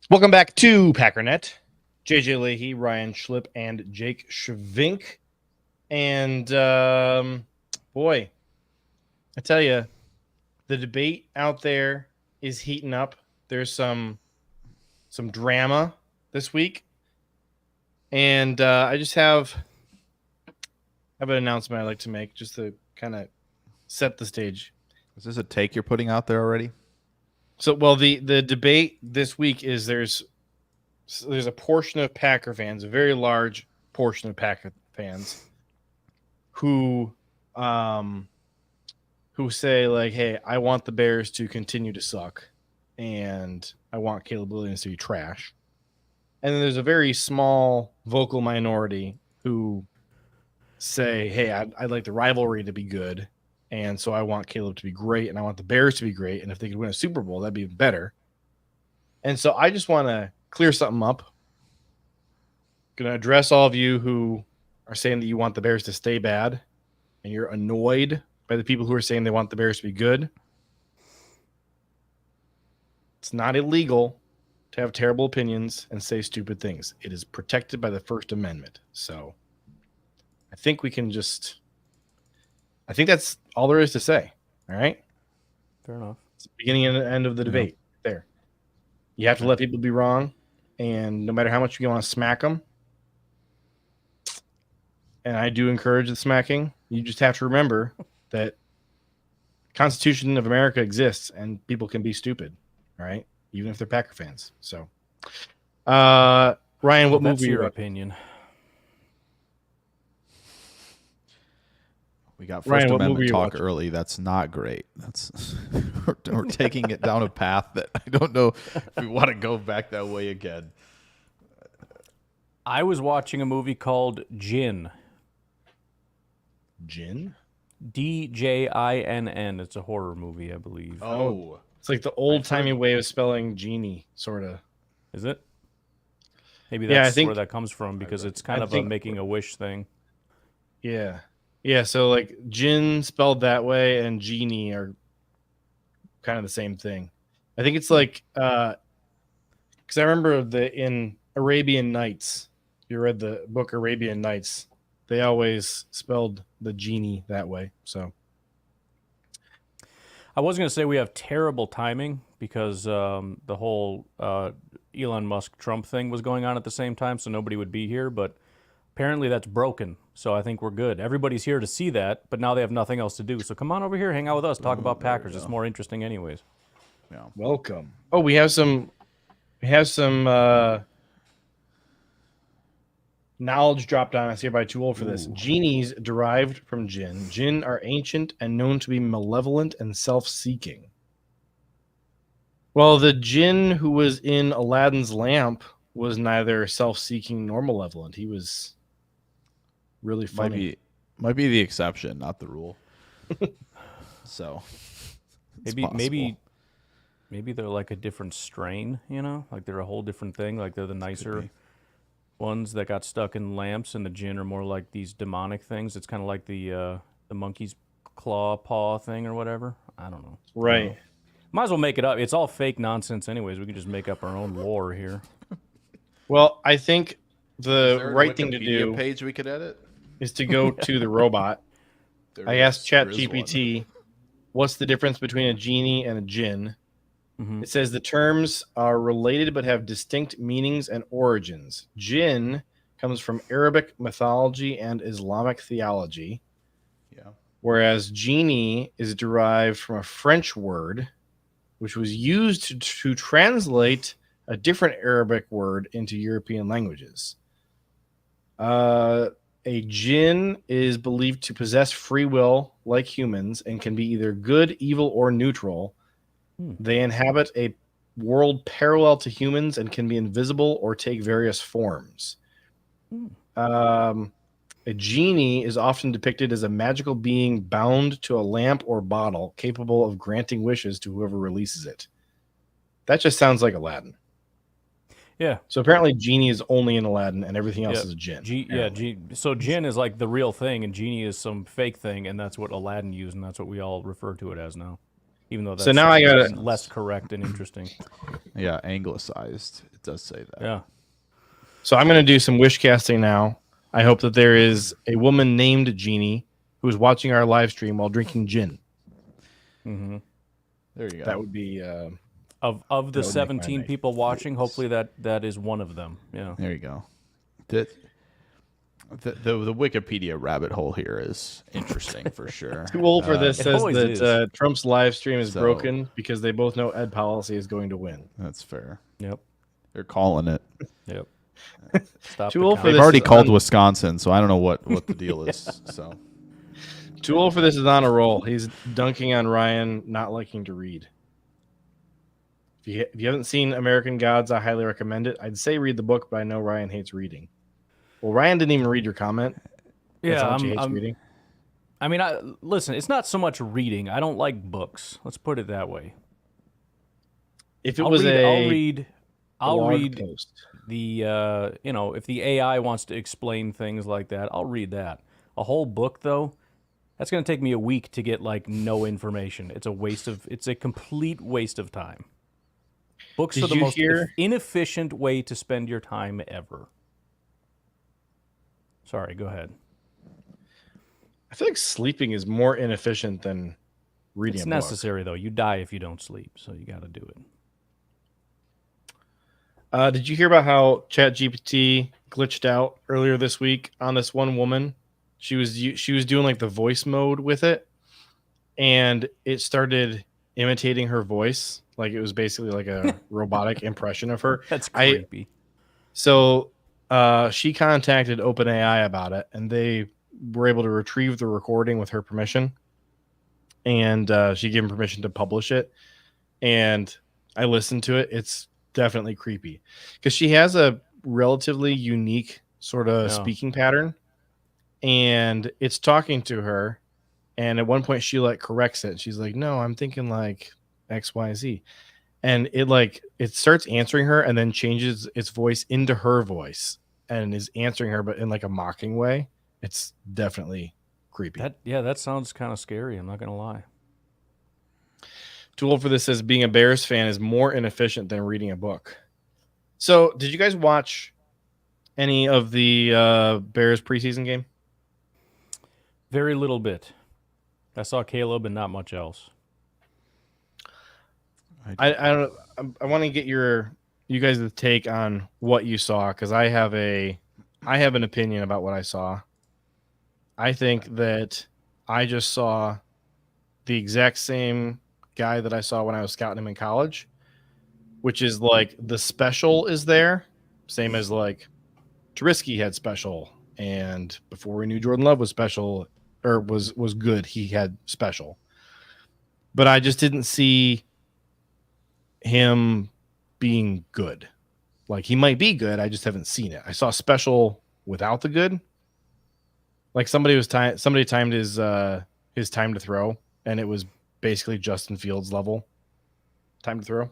Welcome back to Packernet. JJ Leahy, Ryan Schlip, and Jake Schvink. And boy, I tell you, the debate out there is heating up. There's some drama this week, and I just have an announcement I'd like to make just to kind of set the stage. Is this a take you're putting out there already? So, well, the debate this week is there's a portion of Packer fans, a very large portion of Packer fans, who say like, "Hey, I want the Bears to continue to suck, and I want Caleb Williams to be trash." And then there's a very small vocal minority who say, "Hey, I'd like the rivalry to be good, and so I want Caleb to be great, and I want the Bears to be great, and if they could win a Super Bowl, that'd be better." And so I just want to clear something up. Going to address all of you who are saying that you want the Bears to stay bad, and you're annoyed by the people who are saying they want the Bears to be good. It's not illegal to have terrible opinions and say stupid things. It is protected by the First Amendment. So I think we can I think that's all there is to say. All right? Fair enough. It's the beginning and the end of the debate. There. You have to let people be wrong, and no matter how much you want to smack them, and I do encourage the smacking, you just have to remember that the Constitution of America exists, and people can be stupid, all right? Even if they're Packer fans. So, Ryan, what movie That's your opinion? We got First Ryan, Amendment talk early. That's not great. That's we're taking it down a path that I don't know if we want to go back that way again. I was watching a movie called Jinn. Jinn? D-J-I-N-N. It's a horror movie, I believe. Oh. It's like the old-timey way of spelling genie, sort of. Is it? Maybe that's where that comes from, because it's kind of a making a wish thing. Yeah. Yeah, so like Jinn spelled that way and genie are kind of the same thing. I think it's like because I remember in Arabian Nights, you read the book Arabian Nights, they always spelled the genie that way. So I was going to say we have terrible timing because the whole Elon Musk Trump thing was going on at the same time, so nobody would be here, but apparently that's broken, so I think we're good. Everybody's here to see that, but now they have nothing else to do. So come on over here, hang out with us, talk about Packers. It's more interesting anyways. Yeah. Welcome. Oh, we have some knowledge dropped on us here by Too Old for This. Genies derived from Jinn. Jinn are ancient and known to be malevolent and self-seeking. Well, the Jinn who was in Aladdin's lamp was neither self-seeking nor malevolent. He was really funny. Might be the exception, not the rule. So maybe they're like a different strain, like they're a whole different thing. Like they're the nicer ones that got stuck in lamps, and the Jinn are more like these demonic things. It's kind of like the monkey's claw paw thing or whatever. I don't know. Right. Might as well make it up. It's all fake nonsense anyways. We can just make up our own lore here. Well, I think the right thing to do page we could edit is to go to the robot. I asked ChatGPT, what's the difference between a genie and a Jinn? Mm-hmm. It says the terms are related but have distinct meanings and origins. Jinn comes from Arabic mythology and Islamic theology. Yeah. Whereas genie is derived from a French word, which was used to translate a different Arabic word into European languages. A Jinn is believed to possess free will like humans and can be either good, evil, or neutral. They inhabit a world parallel to humans and can be invisible or take various forms. A genie is often depicted as a magical being bound to a lamp or bottle, capable of granting wishes to whoever releases it. That just sounds like Aladdin. Yeah. So apparently Genie is only in Aladdin and everything else is a Jinn. So Jinn is like the real thing and Genie is some fake thing, and that's what Aladdin used, and that's what we all refer to it as now. even though that's So now I got less correct and interesting. Yeah, anglicized. It does say that. Yeah. So I'm going to do some wish casting now. I hope that there is a woman named Genie who is watching our live stream while drinking gin. Mm-hmm. There you go. That would be Of the that would make my 17 night. people watching, hopefully that is one of them. Yeah. There you go. The Wikipedia rabbit hole here is interesting for sure. Too old for this It says always that is. Trump's live stream is So- broken because they both know ed policy is going to win. That's fair. Yep. They're calling it. Yep. Stop Too the old for count. They've this already is called on- Wisconsin, so I don't know what the deal is. So Too old for this is on a roll. He's dunking on Ryan not liking to read. If you haven't seen American Gods, I highly recommend it. I'd say read the book, but I know Ryan hates reading. Well, Ryan didn't even read your comment. That's Yeah, how much he hates reading. I mean, listen, it's not so much reading. I don't like books. Let's put it that way. If it was I'll read blog post. the if the AI wants to explain things like that, I'll read that. A whole book though, that's going to take me a week to get like no information. It's a complete waste of time. Books Did are the you most hear- inefficient way to spend your time ever. Sorry, go ahead. I feel like sleeping is more inefficient than reading It's a book. necessary though. You die if you don't sleep, so you got to do it. Did you hear about how ChatGPT glitched out earlier this week on this one woman? She was doing like the voice mode with it, and it started imitating her voice. Like it was basically like a robotic impression of her. That's creepy. So she contacted OpenAI about it, and they were able to retrieve the recording with her permission, and she gave him permission to publish it. And I listened to it. It's definitely creepy because she has a relatively unique sort of Yeah. speaking pattern, and it's talking to her. And at one point, she like corrects it. She's like, "No, I'm thinking like XYZ," and it starts answering her, and then changes its voice into her voice and is answering her, but in like a mocking way. It's definitely creepy. That sounds kind of scary. I'm not gonna lie. Too old for this says being a Bears fan is more inefficient than reading a book. So, did you guys watch any of the Bears preseason game? Very little bit. I saw Caleb and not much else. I don't. I want to get you guys' take on what you saw because I have an opinion about what I saw. I think that I just saw the exact same guy that I saw when I was scouting him in college, which is like the special is there, same as like Trubisky had special, and before we knew Jordan Love was special or was good, he had special. But I just didn't see him being good. Like he might be good, I just haven't seen it. I saw special without the good. Like somebody timed his time to throw, and it was basically Justin Fields level time to throw.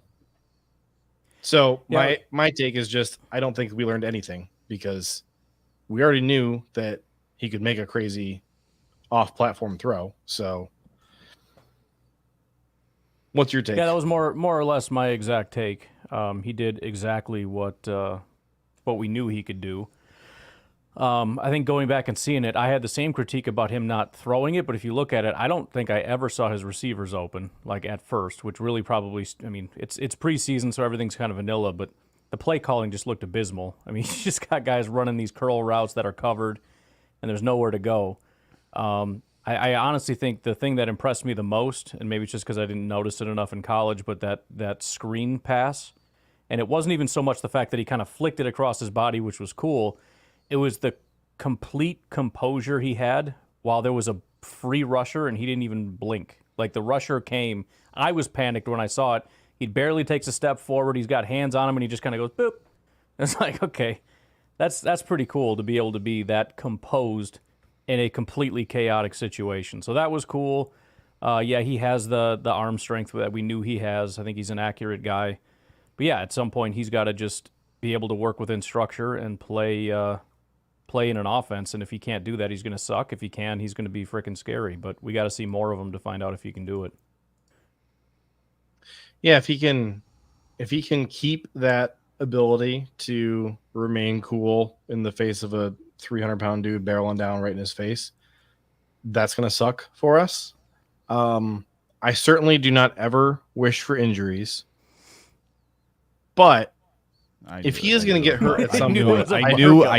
So Yeah. my take is just I don't think we learned anything because we already knew that he could make a crazy off-platform throw. So what's your take? Yeah, that was more or less my exact take. He did exactly what we knew he could do. I think going back and seeing it, I had the same critique about him not throwing it, but if you look at it, I don't think I ever saw his receivers open, like at first, which really probably, I mean, it's preseason, so everything's kind of vanilla, but the play calling just looked abysmal. I mean, you just got guys running these curl routes that are covered, and there's nowhere to go. I honestly think the thing that impressed me the most, and maybe it's just because I didn't notice it enough in college, but that screen pass, and it wasn't even so much the fact that he kind of flicked it across his body, which was cool. It was the complete composure he had while there was a free rusher and he didn't even blink. Like the rusher came, I was panicked when I saw it. He barely takes a step forward. He's got hands on him and he just kind of goes boop. It's like, okay, that's pretty cool to be able to be that composed in a completely chaotic situation. So that was cool. Yeah, he has the arm strength that we knew he has. I think he's an accurate guy. But yeah, at some point he's got to just be able to work within structure and play in an offense, and if he can't do that, he's going to suck. If he can, he's going to be freaking scary. But we got to see more of him to find out if he can do it. Yeah, if he can keep that ability to remain cool in the face of a 300-pound dude barreling down right in his face, that's going to suck for us. I certainly do not ever wish for injuries, but if he is going to get hurt at some point, I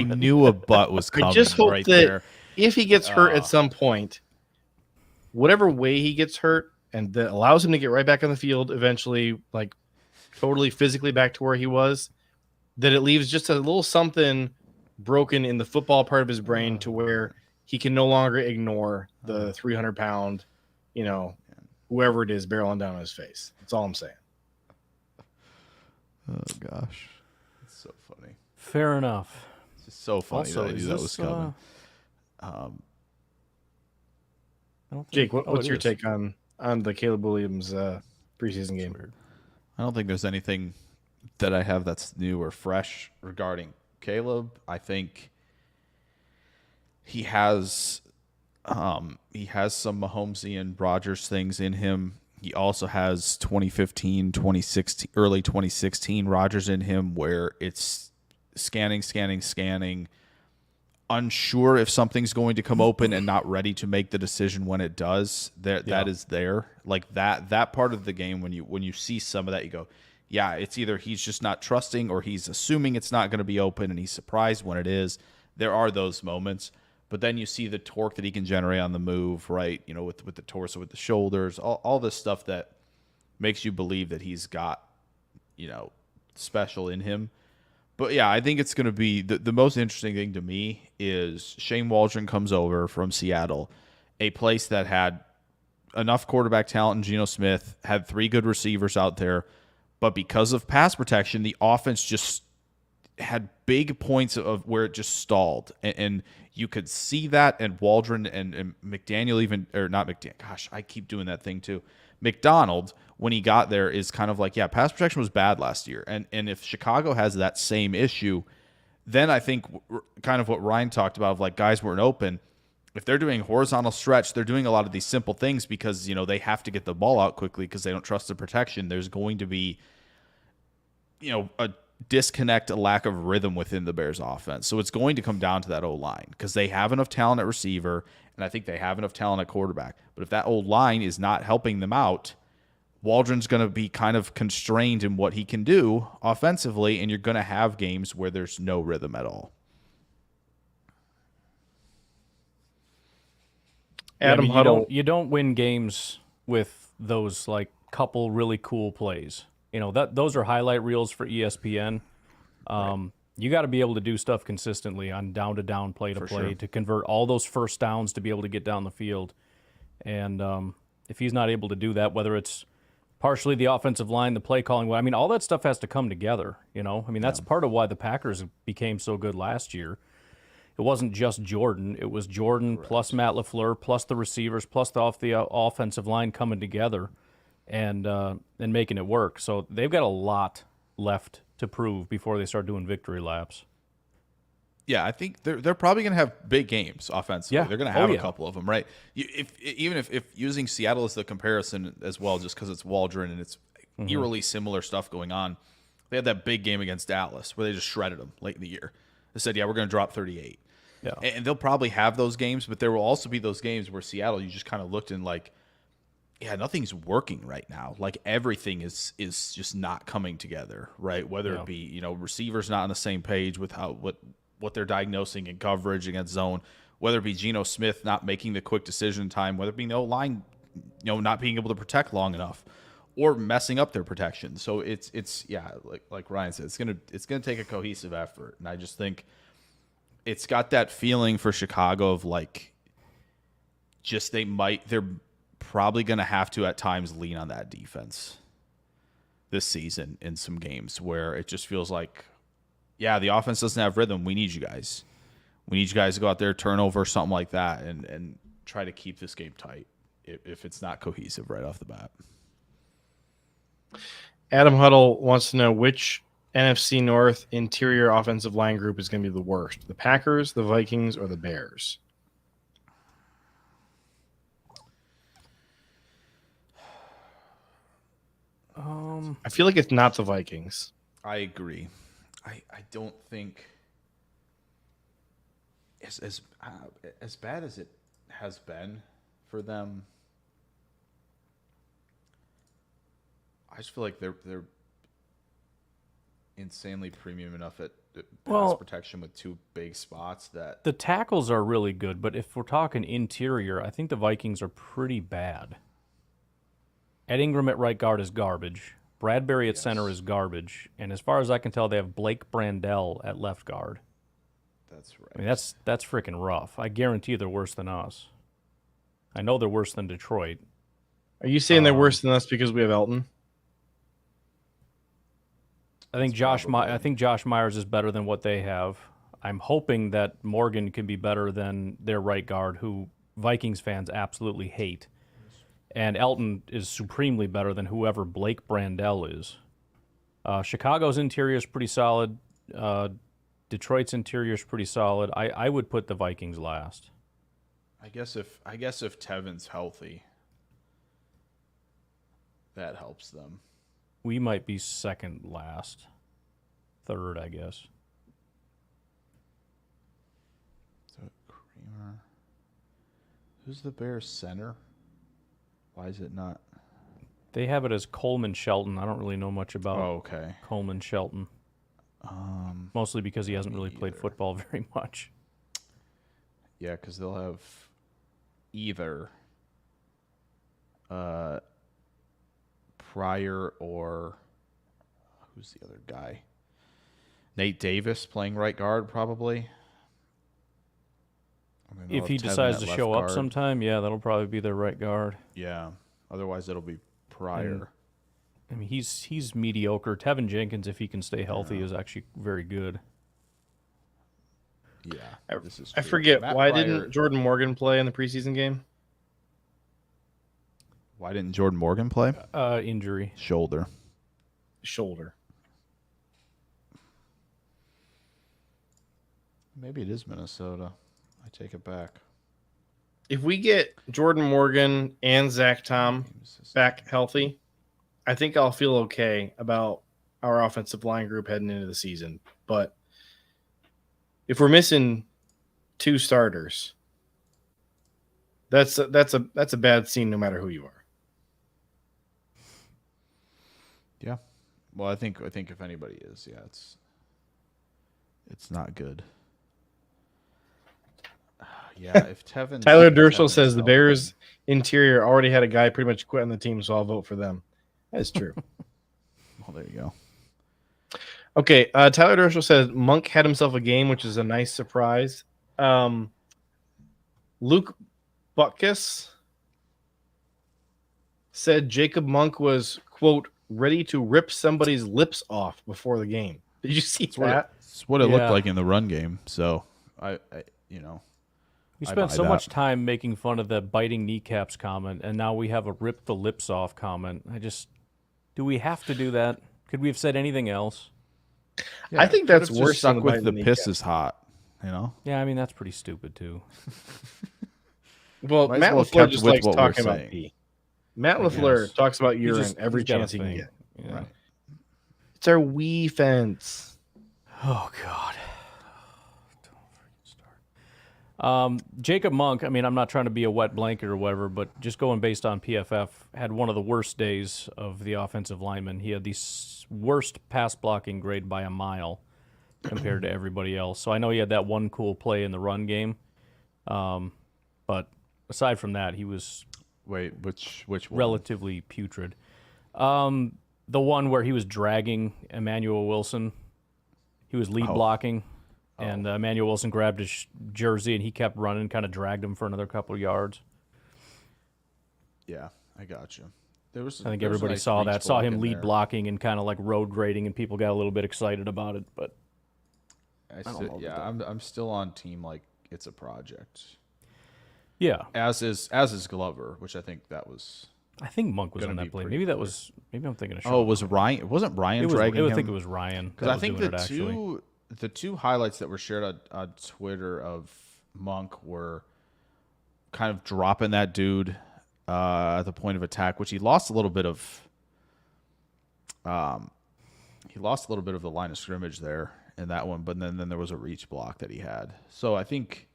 knew a butt was coming. I just hope right that there. if he gets hurt at some point, whatever way he gets hurt, and that allows him to get right back on the field eventually, like totally physically back to where he was, that it leaves just a little something broken in the football part of his brain to where he can no longer ignore the 300-pound, whoever it is barreling down on his face. That's all I'm saying. Oh gosh, it's so funny. Fair enough. It's just so funny Also, that I knew that was coming. Jake, what's your take on the Caleb Williams preseason game? I don't think there's anything that I have that's new or fresh regarding Caleb. I think he has some Mahomesian Rodgers things in him. He also has 2015, 2016, early 2016 Rodgers in him, where it's scanning, unsure if something's going to come open and not ready to make the decision when it does. That is there. Like that part of the game, when you see some of that, you go, yeah, it's either he's just not trusting or he's assuming it's not going to be open and he's surprised when it is. There are those moments. But then you see the torque that he can generate on the move, right? With the torso, with the shoulders, all this stuff that makes you believe that he's got, special in him. But yeah, I think it's going to be the most interesting thing to me is Shane Waldron comes over from Seattle, a place that had enough quarterback talent in Geno Smith, had 3 good receivers out there, but because of pass protection, the offense just had big points of where it just stalled. And you could see that, and Waldron and McDaniel I keep doing that thing too. McDonald, when he got there, is kind of like, yeah, pass protection was bad last year. And if Chicago has that same issue, then I think kind of what Ryan talked about of like guys weren't open. If they're doing horizontal stretch, they're doing a lot of these simple things because, they have to get the ball out quickly because they don't trust the protection. There's going to be, a disconnect, a lack of rhythm within the Bears offense. So it's going to come down to that O-line because they have enough talent at receiver, and I think they have enough talent at quarterback. But if that O-line is not helping them out, Waldron's going to be kind of constrained in what he can do offensively, and you're going to have games where there's no rhythm at all. Adam Huddle. You don't win games with those like couple really cool plays. Those are highlight reels for ESPN. Right. You got to be able to do stuff consistently on down-to-down, play-to-play to convert all those first downs to be able to get down the field. And if he's not able to do that, whether it's partially the offensive line, the play calling, all that stuff has to come together. That's part of why the Packers became so good last year. It wasn't just Jordan. It was Jordan plus Matt LaFleur plus the receivers plus the offensive line coming together and making it work. So they've got a lot left to prove before they start doing victory laps. Yeah, I think they're probably going to have big games offensively. Yeah. They're going to have a couple of them, right? If using Seattle as the comparison as well, just because it's Waldron and it's eerily similar stuff going on, they had that big game against Dallas where they just shredded them late in the year. They said, yeah, we're going to drop 38. Yeah. And they'll probably have those games, but there will also be those games where Seattle, you just kind of looked and like, yeah, nothing's working right now. Like everything is just not coming together, right? Whether it be, receivers not on the same page with what they're diagnosing in coverage against zone, whether it be Geno Smith not making the quick decision time, whether it be no line, not being able to protect long enough or messing up their protection. So it's like Ryan said, it's gonna take a cohesive effort. And I just think it's got that feeling for Chicago of like just they're probably going to have to at times lean on that defense this season in some games where it just feels like, yeah, the offense doesn't have rhythm. We need you guys. We need you guys to go out there, turnover, something like that, and try to keep this game tight if it's not cohesive right off the bat. Adam Huddle wants to know which NFC North interior offensive line group is going to be the worst, the Packers, the Vikings, or the Bears? I feel like it's not the Vikings. I agree. I don't think as bad as it has been for them. I just feel like they're insanely premium enough at pass protection with two big spots that the tackles are really good, but if we're talking interior, I think the Vikings are pretty bad. Ed Ingram at right guard is garbage. Bradbury at center is garbage. And as far as I can tell, they have Blake Brandell at left guard. That's right. I mean, that's freaking rough. I guarantee they're worse than us. I know they're worse than Detroit. Are you saying they're worse than us because we have Elton? I think Josh Myers is better than what they have. I'm hoping that Morgan can be better than their right guard, who Vikings fans absolutely hate. And Elton is supremely better than whoever Blake Brandell is. Chicago's interior is pretty solid. Detroit's interior is pretty solid. I would put the Vikings last. I guess if Tevin's healthy, that helps them. We might be second last. Third, I guess. So Kramer. Who's the Bears center? Why is it not? They have it as Coleman Shelton. I don't really know much about Coleman Shelton. Mostly because he hasn't really played football very much. Yeah, because they'll have either Pryor or who's the other guy? Nate Davis playing right guard, probably. If he decides to show up sometime, yeah, that'll probably be their right guard. Yeah. Otherwise, it'll be Pryor. I mean, he's mediocre. Tevin Jenkins, if he can stay healthy, is actually very good. Yeah, this is true. I forget, why Pryor, didn't Jordan Morgan play in the preseason game? Why didn't Jordan Morgan play? Injury. Shoulder. Maybe it is Minnesota. I take it back. If we get Jordan Morgan and Zach Tom back healthy, I think I'll feel okay about our offensive line group heading into the season. But if we're missing two starters, that's a bad scene no matter who you are. Yeah. Well, I think if anybody is, it's not good. Yeah, if Tevin Tyler Dershel says the Bears interior already had a guy pretty much quit on the team, so I'll vote for them. That is true. Well, there you go. Okay, Tyler Dershel says Monk had himself a game, which is a nice surprise. Luke Butkus said Jacob Monk was, quote, ready to rip somebody's lips off before the game. Did you see that? It's what it looked like in the run game. So I we spent so much time making fun of the biting kneecaps comment, and now we have a rip the lips off comment. Do we have to do that? Could we have said anything else? Yeah, I think that's worse than with the piss is hot, Yeah, I mean, that's pretty stupid, too. Well, Matt LaFleur just likes talking about pee. Matt LaFleur talks about urine every chance he can get. Yeah. Right. It's our wee fence. Oh, God. Jacob Monk, I mean, I'm not trying to be a wet blanket or whatever, but just going based on PFF, had one of the worst days of the offensive lineman. He had the worst pass blocking grade by a mile compared to everybody else. So I know he had that one cool play in the run game. But aside from that, he was which one? Relatively putrid. The one where he was dragging Emmanuel Wilson. He was lead blocking. And Emmanuel Wilson grabbed his jersey, and he kept running, kind of dragged him for another couple of yards. Yeah, I got you. I think everybody saw that, saw him lead blocking and kind of like road grading, and people got a little bit excited about it. But I'm still on team like it's a project. Yeah, as is Glover, which I think that was. I think Monk was on that play. Maybe that was. Maybe I'm thinking of. Oh, it was Ryan? It wasn't Ryan dragging him? I think it was Ryan. Because I think the two highlights that were shared on Twitter of Monk were kind of dropping that dude at the point of attack, which he lost a little bit of He lost a little bit of the line of scrimmage there in that one, but then there was a reach block that he had. So I think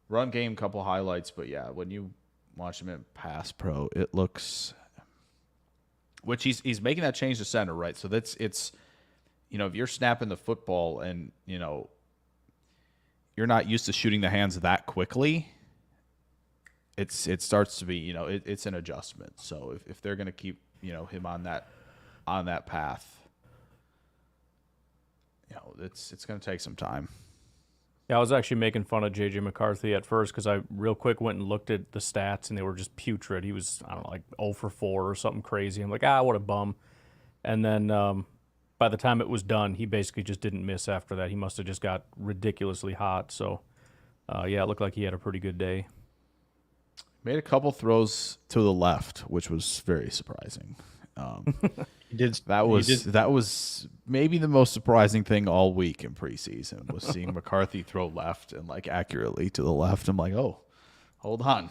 run game, couple highlights, but yeah, when you watch him in pass pro, it looks, which he's making that change to center, right? So it's if you're snapping the football and you're not used to shooting the hands that quickly, it starts to be it's an adjustment. So if they're going to keep him on that path, it's going to take some time. Yeah, I was actually making fun of J.J. McCarthy at first because I real quick went and looked at the stats, and they were just putrid. He was, I don't know, like 0 for 4 or something crazy. I'm like, what a bum. And then by the time it was done, he basically just didn't miss after that. He must have just got ridiculously hot. So, it looked like he had a pretty good day. Made a couple throws to the left, which was very surprising. That was maybe the most surprising thing all week in preseason was seeing McCarthy throw left and accurately to the left. I'm like, oh, hold on.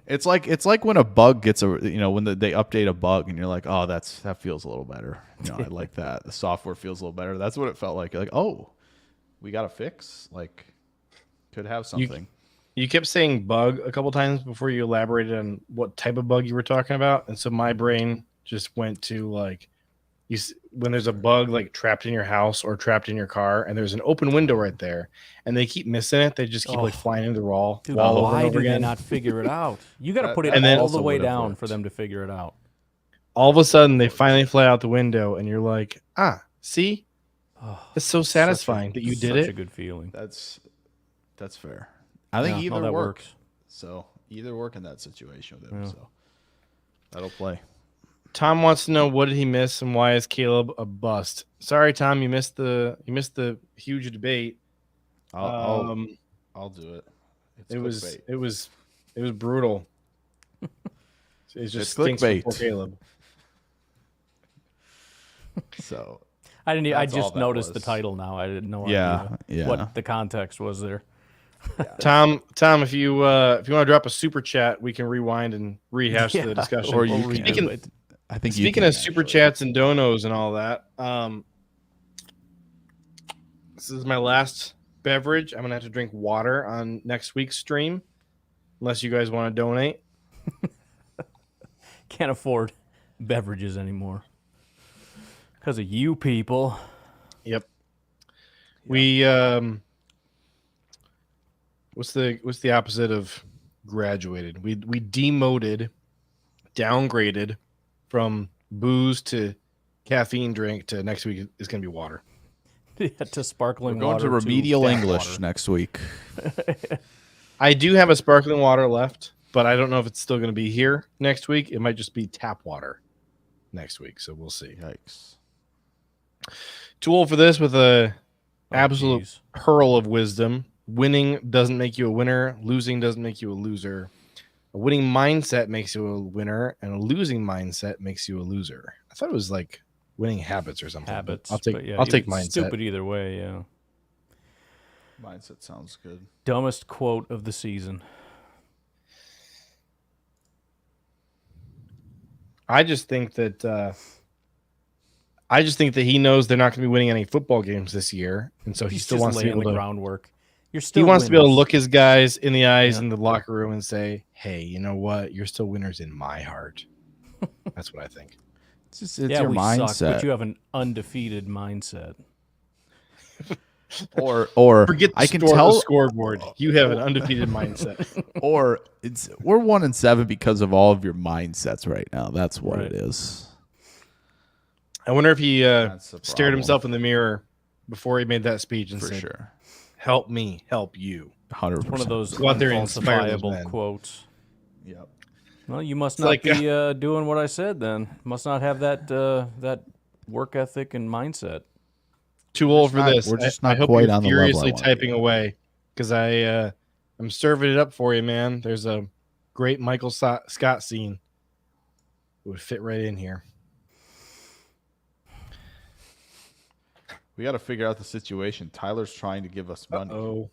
It's like when a bug gets when they update a bug and you're like, oh, that feels a little better. I like that. The software feels a little better. That's what it felt like. You're like, oh, we got a fix. Could have something. You kept saying bug a couple times before you elaborated on what type of bug you were talking about, and so my brain just went to when there's a bug trapped in your house or trapped in your car, and there's an open window right there, and they keep missing it. They just keep flying into the wall. Dude, wall why over do again. they not figure it out? You got to put it all the way down for them to figure it out. All of a sudden, they finally fly out the window, and you're like, see, it's so satisfying that you did it. Such a good feeling. That's fair. I think either works. So either work in that situation with him. Yeah. So that'll play. Tom wants to know, what did he miss and why is Caleb a bust? Sorry, Tom, you missed the huge debate. I'll do it. It was brutal. It just stinks clickbait for Caleb. So I just noticed the title now. I didn't know what the context was there. Yeah. Tom, if you want to drop a super chat, we can rewind and rehash the discussion. Or you can. I think speaking of super chats and donos and all that, this is my last beverage. I'm gonna have to drink water on next week's stream, unless you guys want to donate. Can't afford beverages anymore because of you people. Yep. We what's the opposite of graduated? We demoted, downgraded from booze to caffeine drink to next week is going to be water. To sparkling We're going water. to remedial English water. next week. I do have a sparkling water left, but I don't know if it's still going to be here next week. It might just be tap water next week, so we'll see. Yikes. Too old for this with a absolute hurl of wisdom. Winning doesn't make you a winner. Losing doesn't make you a loser. A winning mindset makes you a winner, and a losing mindset makes you a loser. I thought it was like winning habits or something. Habits. I'll take mindset. Stupid either way, yeah. Mindset sounds good. Dumbest quote of the season. I just think that he knows they're not going to be winning any football games this year, and so he still wants to be able to groundwork. He wants to be able to look his guys in the eyes in the locker room and say, "Hey, you know what? You're still winners in my heart." That's what I think. It's your mindset. Suck, but you have an undefeated mindset. Or forget the scoreboard. You have an undefeated mindset. Or we're 1-7 because of all of your mindsets right now. That's what it is. I wonder if he stared himself in the mirror before he made that speech and said, sure. "Help me, help you." 100%. One of those go out there and inspire those unfalsifiable men. quotes. Yep. Well, you must not be doing what I said then. Must not have that work ethic and mindset. Too old for this. We're just I not hope quite you're on the level. furiously typing away because I'm serving it up for you, man. There's a great Michael Scott scene. It would fit right in here. We got to figure out the situation. Tyler's trying to give us money. Oh,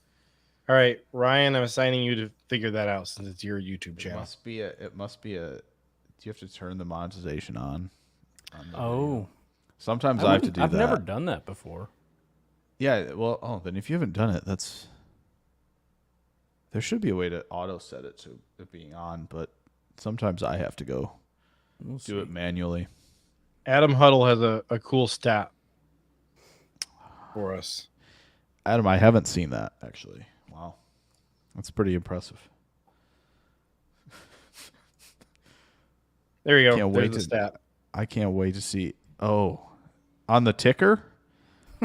all right, Ryan. I'm assigning you to figure that out since it's your YouTube channel. It must be a. Do you have to turn the monetization on? Oh. Sometimes I have to do that. I've never done that before. Yeah, well, then if you haven't done it, there should be a way to auto set it to it being on, but sometimes I have to go do it manually. Adam Huddle has a cool stat for us. Adam, I haven't seen that actually. Wow. That's pretty impressive. There you go. Can't There's wait the stat. I can't wait to see. Oh, on the ticker?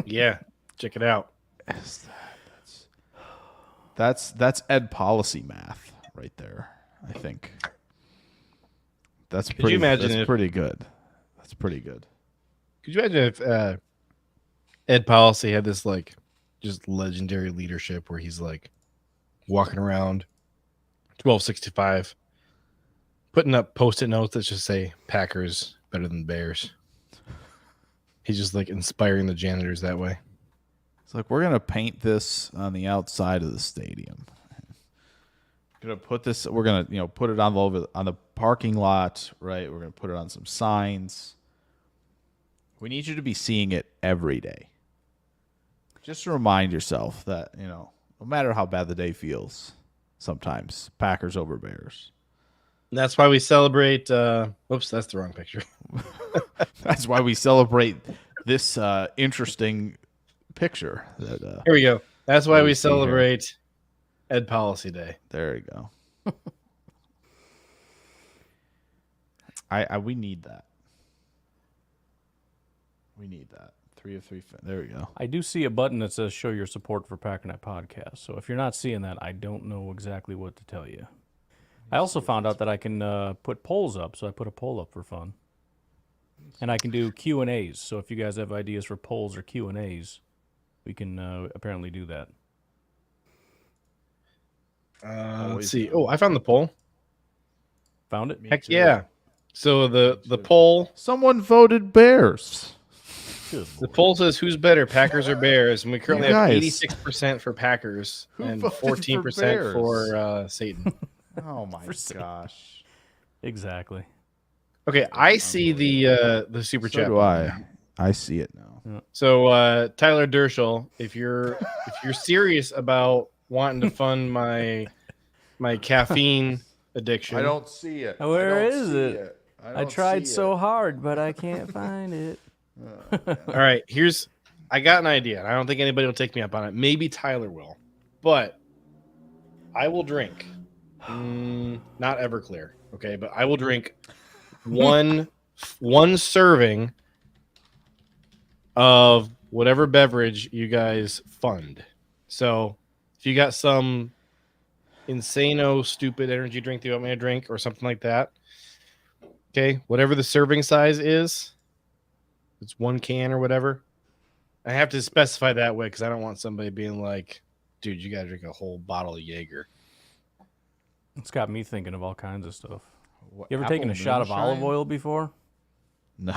Yeah, check it out. That's ed policy math right there. I think that's Could pretty. you imagine That's if- pretty good. That's pretty good. Could you imagine if Ed Policy had this like just legendary leadership where he's like walking around 1265, putting up post-it notes that just say Packers better than Bears. He's just like inspiring the janitors that way. It's like we're gonna paint this on the outside of the stadium. Gonna put this. We're gonna put it on the parking lot. Right. We're gonna put it on some signs. We need you to be seeing it every day. Just to remind yourself that no matter how bad the day feels, sometimes Packers over Bears. And that's why we celebrate. Whoops, that's the wrong picture. That's why we celebrate this interesting picture. That Here we go. That's why we we see here. celebrate Ed Policy Day. There you go. We need that. We need that. 3 of 3. There we go. I do see a button that says show your support for Packernet Podcast. So if you're not seeing that, I don't know exactly what to tell you. I also found out that I can put polls up, so I put a poll up for fun. And I can do Q&As. So if you guys have ideas for polls or Q&As, we can apparently do that. Let's see. Oh, I found the poll. Found it? Heck yeah. So the poll, Someone voted Bears. the poll says who's better, Packers or Bears, and we currently You have guys. 86% for Packers Who and voted for 14% for Satan. Oh my For gosh. Exactly. Okay, I see the super So chat. do I. I see it now. So Tyler Dershel, if you're serious about wanting to fund my caffeine addiction, I don't see it. Where I don't is see it? I don't tried see so it. hard, but I can't find it. All right, I got an idea. I don't think anybody will take me up on it. Maybe Tyler will, but I will drink. Not Everclear, okay, but I will drink one serving of whatever beverage you guys fund. So if you got some insano stupid energy drink that you want me to drink or something like that, okay, whatever the serving size is, it's 1 can or whatever. I have to specify that way because I don't want somebody being like, dude, you got to drink a whole bottle of Jaeger. It's got me thinking of all kinds of stuff. What, You ever apple taken a shot of moonshine? olive oil before? No.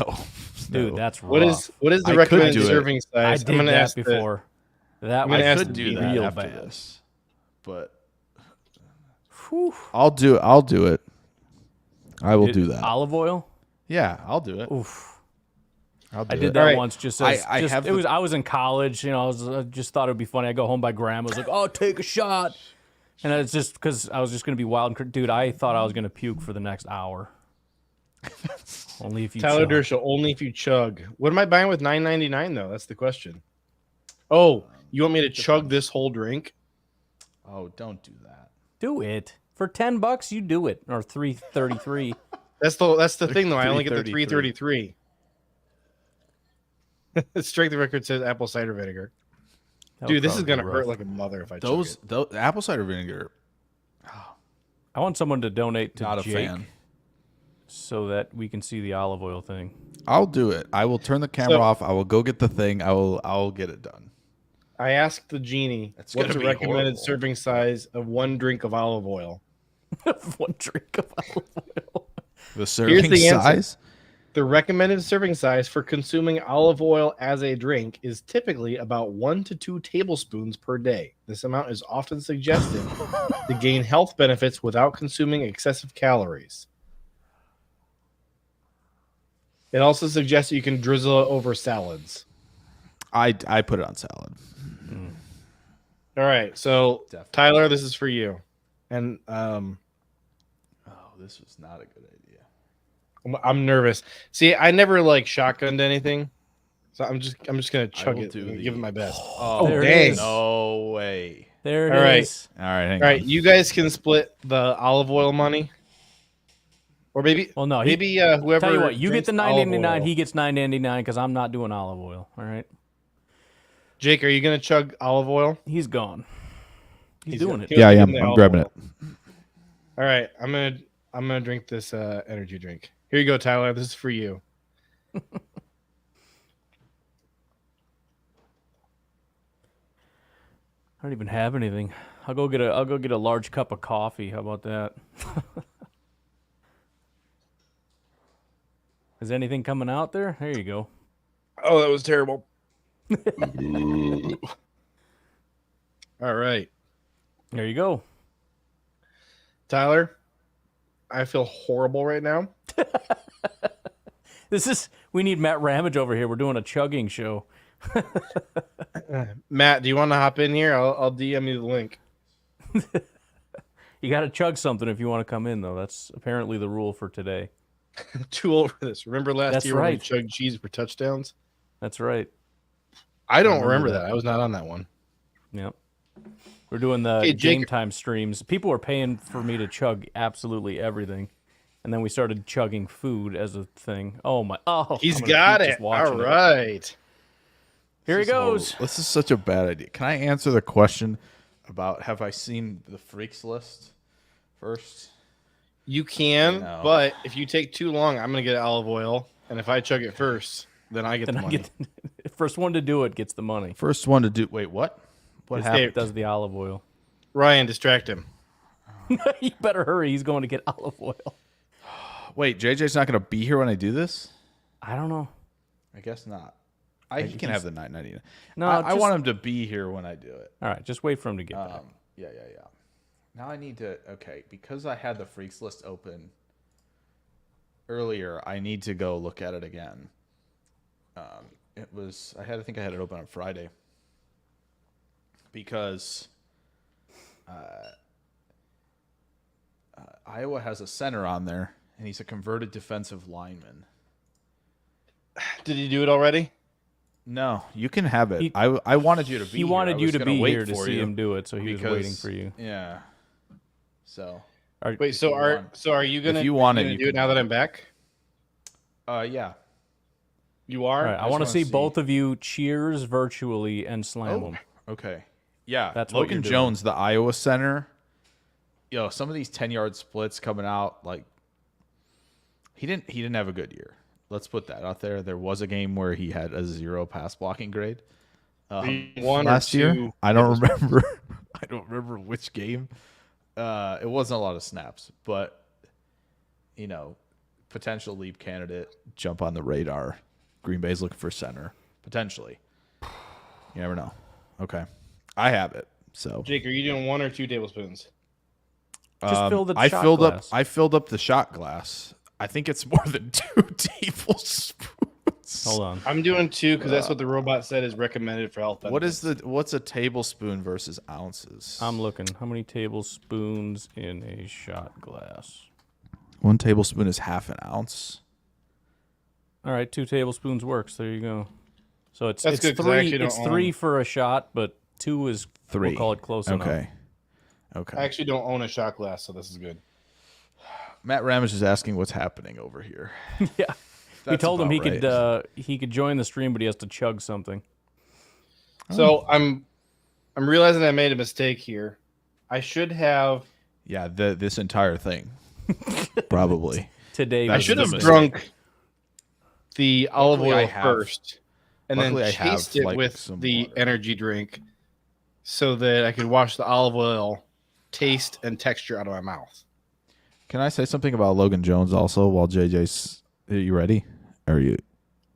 Dude, No. that's rough. What is the I could recommended do it. serving I size? did I'm gonna that ask before. That I'm was gonna I ask could the do dean that real after bad. this, but Whew. I'll do it. I will do that. Olive oil? Yeah, I'll do it. Oof. I'll do I did it. that Alright. once. Just as I have the- I was in college. I just thought it'd be funny. I go home by grandma's like, "Oh, take a shot," and it's just because I was just gonna be wild. Dude, I thought I was gonna puke for the next hour. Only if you Tyler chug. Dershel, only if you chug. What am I buying with $9.99 though? That's the question. Oh, you want me to chug this whole drink? Oh, don't do that. Do it for $10. You do it, or $3.33. That's the thing though. I only get the $3.33. $3.33. Strength of record says apple cider vinegar. Dude, this is gonna hurt like a mother if I chug it. Those apple cider vinegar. I want someone to donate to Not a Jake fan. so that we can see the olive oil thing. I'll do it. I will turn the camera So- off. I will go get the thing. I'll get it done. I asked the genie That's what's gonna the be recommended horrible. serving size of 1 drink of olive oil. One drink of olive oil. The serving the answer. size. The recommended serving size for consuming olive oil as a drink is typically about 1 to 2 tablespoons per day. This amount is often suggested to gain health benefits without consuming excessive calories. It also suggests you can drizzle it over salads. I put it on salad. All right, so Definitely. Tyler, this is for you. And this was not a good idea. I'm nervous. See, I never like shotgunned anything, so I'm just gonna chug it and give it my best. Oh, dang! No way. There it is. All right, hang All on. right, you guys can split the olive oil money, or maybe. Well, no, maybe whoever. Tell you what, you get drinks the olive $9.99. oil. He gets $9.99 because I'm not doing olive oil. All right. Jake, are you gonna chug olive oil? He's gone. He's doing it. Yeah, I am. I'm grabbing it. All right, I'm gonna drink this energy drink. Here you go, Tyler. This is for you. I don't even have anything. I'll go get a large cup of coffee. How about that? Is anything coming out there? There you go. Oh, that was terrible. All right, There you go. Tyler. I feel horrible right now. We need Matt Ramage over here. We're doing a chugging show. Matt, do you want to hop in here? I'll DM you the link. You got to chug something if you want to come in, though. That's apparently the rule for today. Too old for this. Remember last That's year when we right. chugged cheese for touchdowns? That's right. I don't remember that. I was not on that one. Yep. We're doing the Hey, Jake- game time streams. People were paying for me to chug absolutely everything. And then we started chugging food as a thing. Oh, my. Oh, He's I'm gonna got keep it. just watching All right. Here he goes. This is such a bad idea. Can I answer the question about have I seen the freaks list first? You can, No. but if you take too long, I'm going to get olive oil. And if I chug it first, then I get the money. First one to do it gets the money. First one to do. Wait, what? What It's happened? Dave. Does the olive oil. Ryan, distract him. You better hurry. He's going to get olive oil. Wait, JJ's not going to be here when I do this? I don't know. I guess not. He can have the $9.99. No, I want him to be here when I do it. All right, just wait for him to get back. Yeah. Now I need to. Okay, because I had the freaks list open earlier, I need to go look at it again. It was. I think I had it open on Friday because Iowa has a center on there, and he's a converted defensive lineman. Did he do it already? No, you can have it. I wanted you to be here. He wanted I you was to gonna be wait here to for see you him do it, so he was waiting for you. Yeah. So. Wait, so are you going If you want it, to you do it can now that I'm back? Yeah. You are? All right, I just want to wanna see see. both of you cheers virtually and slam them. Okay. Yeah. That's what Logan you're doing. Jones, the Iowa center. Yo, some of these 10-yard splits coming out, like he didn't have a good year. Let's put that out there. There was a game where he had a 0 pass blocking grade. One last or year. two. I don't remember. I don't remember which game. It wasn't a lot of snaps, but potential leap candidate, jump on the radar. Green Bay's looking for center, potentially. You never know. Okay, I have it. So Jake, are you doing 1 or 2 tablespoons? Just fill the I shot filled glass. up. I filled up the shot glass. I think it's more than 2 tablespoons. Hold on. I'm doing 2 because that's what the robot said is recommended for health benefits. What's a tablespoon versus ounces? I'm looking. How many tablespoons in a shot glass? 1 tablespoon is half an ounce. All right, 2 tablespoons works. There you go. So it's That's good, 'cause I 3. actually don't It's 3 own- for a shot, but 2 is 3. We'll call it close enough. Okay. I actually don't own a shot glass, so this is good. Matt Ramage is asking what's happening over here. Yeah. We That's told him about he could join the stream, but he has to chug something. So I'm realizing I made a mistake here. I should have. Yeah, this entire thing. Probably. Today I was should the have mistake. drunk the olive Luckily, I oil have- first, and then luckily I have, chased it like, with some the water. energy drink, so that I could watch the olive oil taste and texture out of my mouth. Can I say something about Logan Jones also while JJ's... Are you ready? Are you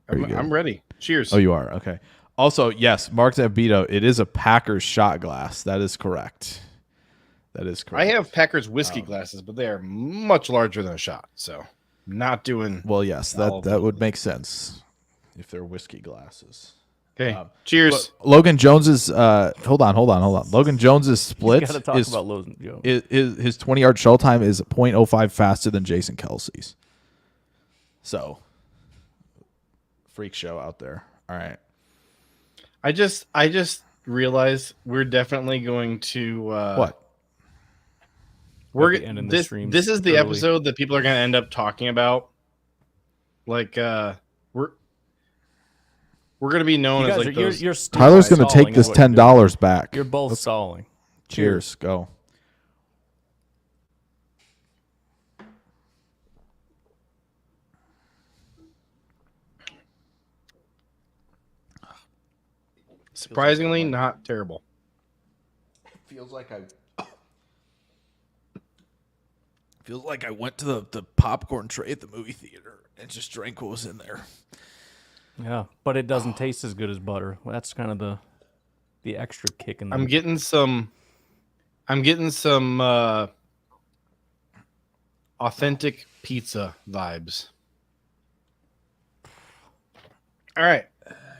good? I'm ready. Cheers. Oh, you are? Okay. Also, yes, Mark Zambito, it is a Packers shot glass. That is correct. That is correct. I have Packers whiskey glasses, but they are much larger than a shot. So not doing. Well, yes, that would make sense if they're whiskey glasses. Okay, cheers. Logan Jones's hold on. Logan Jones's split Got to talk about Logan Jones. His 20-yard shell time is 0.05 faster than Jason Kelsey's. So, freak show out there. All right. I just realized we're definitely going to what? We're ending this. stream This is the early. episode that people are going to end up talking about. Like we're going to be known You as guys like are, those. you're Tyler's going to stalling take is this what you're doing. $10 back. You're both stalling. Cheers. Go. Surprisingly, not terrible. Feels like I went to the popcorn tray at the movie theater and just drank what was in there. Yeah, but it doesn't taste as good as butter. Well, that's kind of the extra kick in there. I'm getting some authentic pizza vibes. All right.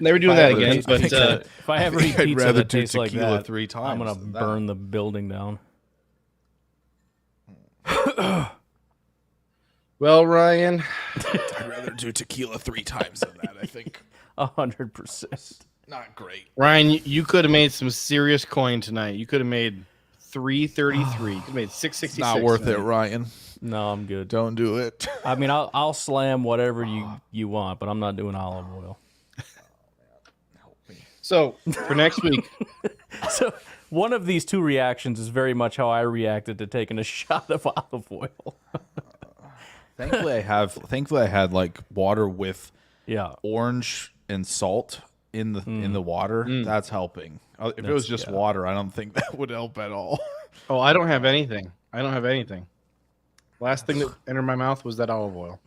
Never doing that again. But if I ever eat I'd pizza rather that do tastes like tequila that, 3 times I'm gonna than that. burn the building down. well, Ryan, I'd rather do tequila 3 times than that. I think 100%. not great. Ryan, you could have made some serious coin tonight. You could have made 333. You could have made 666. Not worth it, Ryan. No, I'm good. Don't do it. I mean, I'll slam whatever you want, but I'm not doing olive oil. So for next week, So one of these two reactions is very much how I reacted to taking a shot of olive oil. Thankfully, I had like water with Yeah. orange and salt in the water. That's helping. If it was just water, I don't think that would help at all. oh, I don't have anything. Last thing that entered my mouth was that olive oil.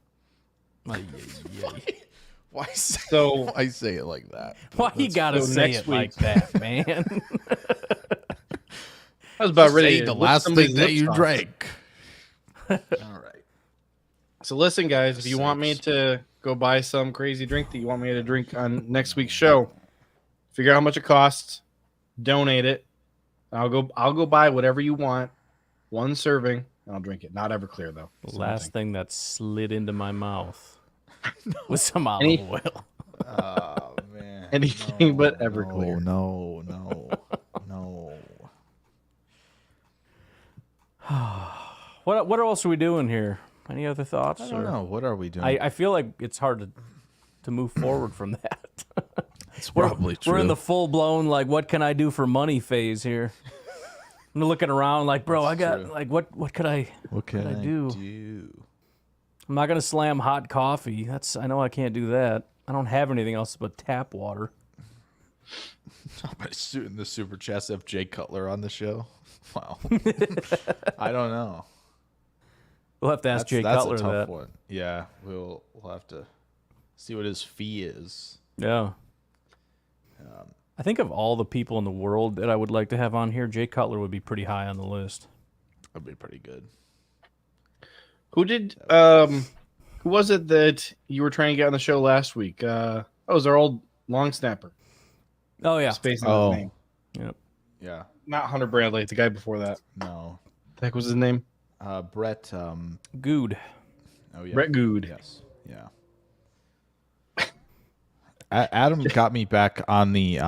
Why say it like that? Why you gotta so say next it like that, man? I was about ready Say to the lick last somebody's thing that lips you off. drank. All right. So listen, guys, if you want me to go buy some crazy drink that you want me to drink on next week's show, figure out how much it costs, donate it. I'll go buy whatever you want, 1 serving, and I'll drink it. Not Everclear though. The last thing that slid into my mouth was some olive oil. Oh man. Anything but Everclear. No. What else are we doing here? Any other thoughts? I don't know. What are we doing? I feel like it's hard to move forward from that. It's probably true. We're in the full blown like what can I do for money phase here. I'm looking around like, bro, I got true. like what could I do? I'm not gonna slam hot coffee. I know I can't do that. I don't have anything else but tap water. By shooting the super chats of Jay Cutler on the show. Wow. I don't know. We'll have to ask Jay That's Cutler a tough that. one. Yeah, we'll have to see what his fee is. Yeah. I think of all the people in the world that I would like to have on here, Jay Cutler would be pretty high on the list. That'd be pretty good. Who was it that you were trying to get on the show last week? It was our old long snapper. Oh yeah. Spacing his name. Yep. Yeah. Not Hunter Bradley, the guy before that. No. The heck was his name? Brett. Good. Oh yeah. Brett Good. Yes. Yeah. Adam got me back on the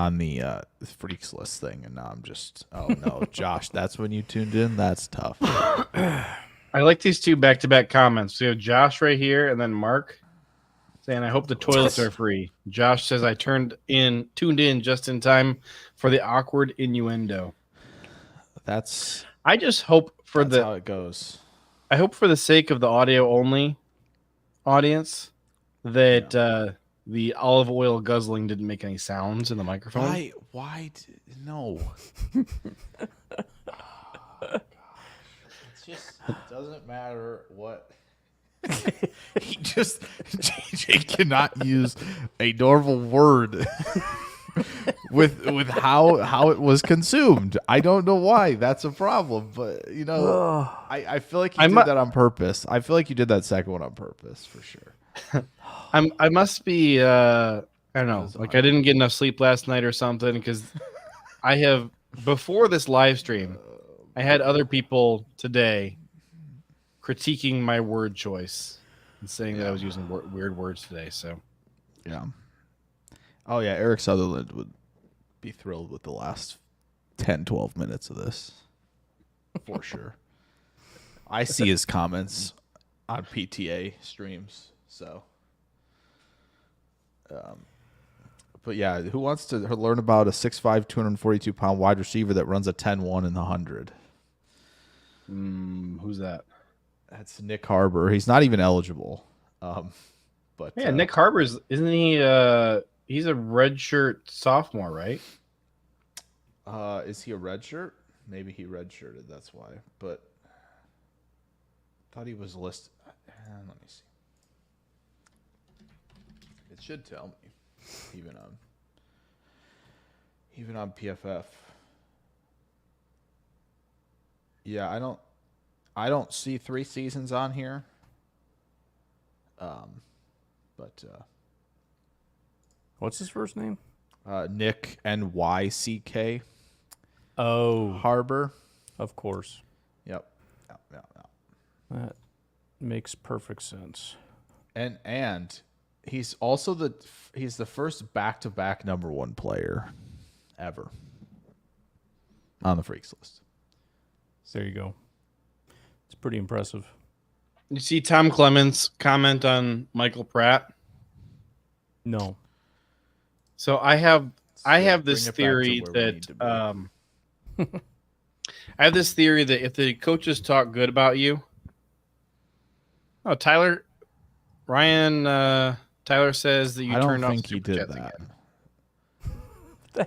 freaks list thing, and now I'm just no, Josh. That's when you tuned in. That's tough. I like these 2 back-to-back comments. We have Josh right here, and then Mark saying, "I hope the toilets are free." Josh says, "I tuned in just in time for the awkward innuendo." I just hope that's how it goes. I hope for the sake of the audio only audience that the olive oil guzzling didn't make any sounds in the microphone. No. It doesn't matter what. JJ cannot use a normal word with how it was consumed. I don't know why that's a problem, but I feel like you did that on purpose. I feel like you did that second one on purpose for sure. I must be I don't know, like I didn't get enough sleep last night or something, because I have, before this live stream, I had other people today critiquing my word choice and saying that I was using weird words today. So yeah. Oh yeah, Eric Sutherland would be thrilled with the last 10, 12 minutes of this. For sure. I see his comments on PTA streams, so but yeah, who wants to learn about a 6'5", 242-pound wide receiver that runs a 10-1 in the 100? Who's that? That's Nick Harbor. He's not even eligible. But yeah, Nick Harbor's, isn't he? He's a redshirt sophomore, right? Is he a redshirt? Maybe he redshirted. That's why. But thought he was listed. Let me see. It should tell me, even on PFF. Yeah, I don't see 3 seasons on here. But what's his first name? Nick, NYCK. Oh, Harbor. Of course. Yep. That makes perfect sense. And he's also the first back-to-back number 1 player ever on the Freaks list. There you go. It's pretty impressive. You see Tom Clements comment on Michael Pratt? No. So I have this theory that I have this theory that if the coaches talk good about you, Tyler says that you turned off. I don't think he did that.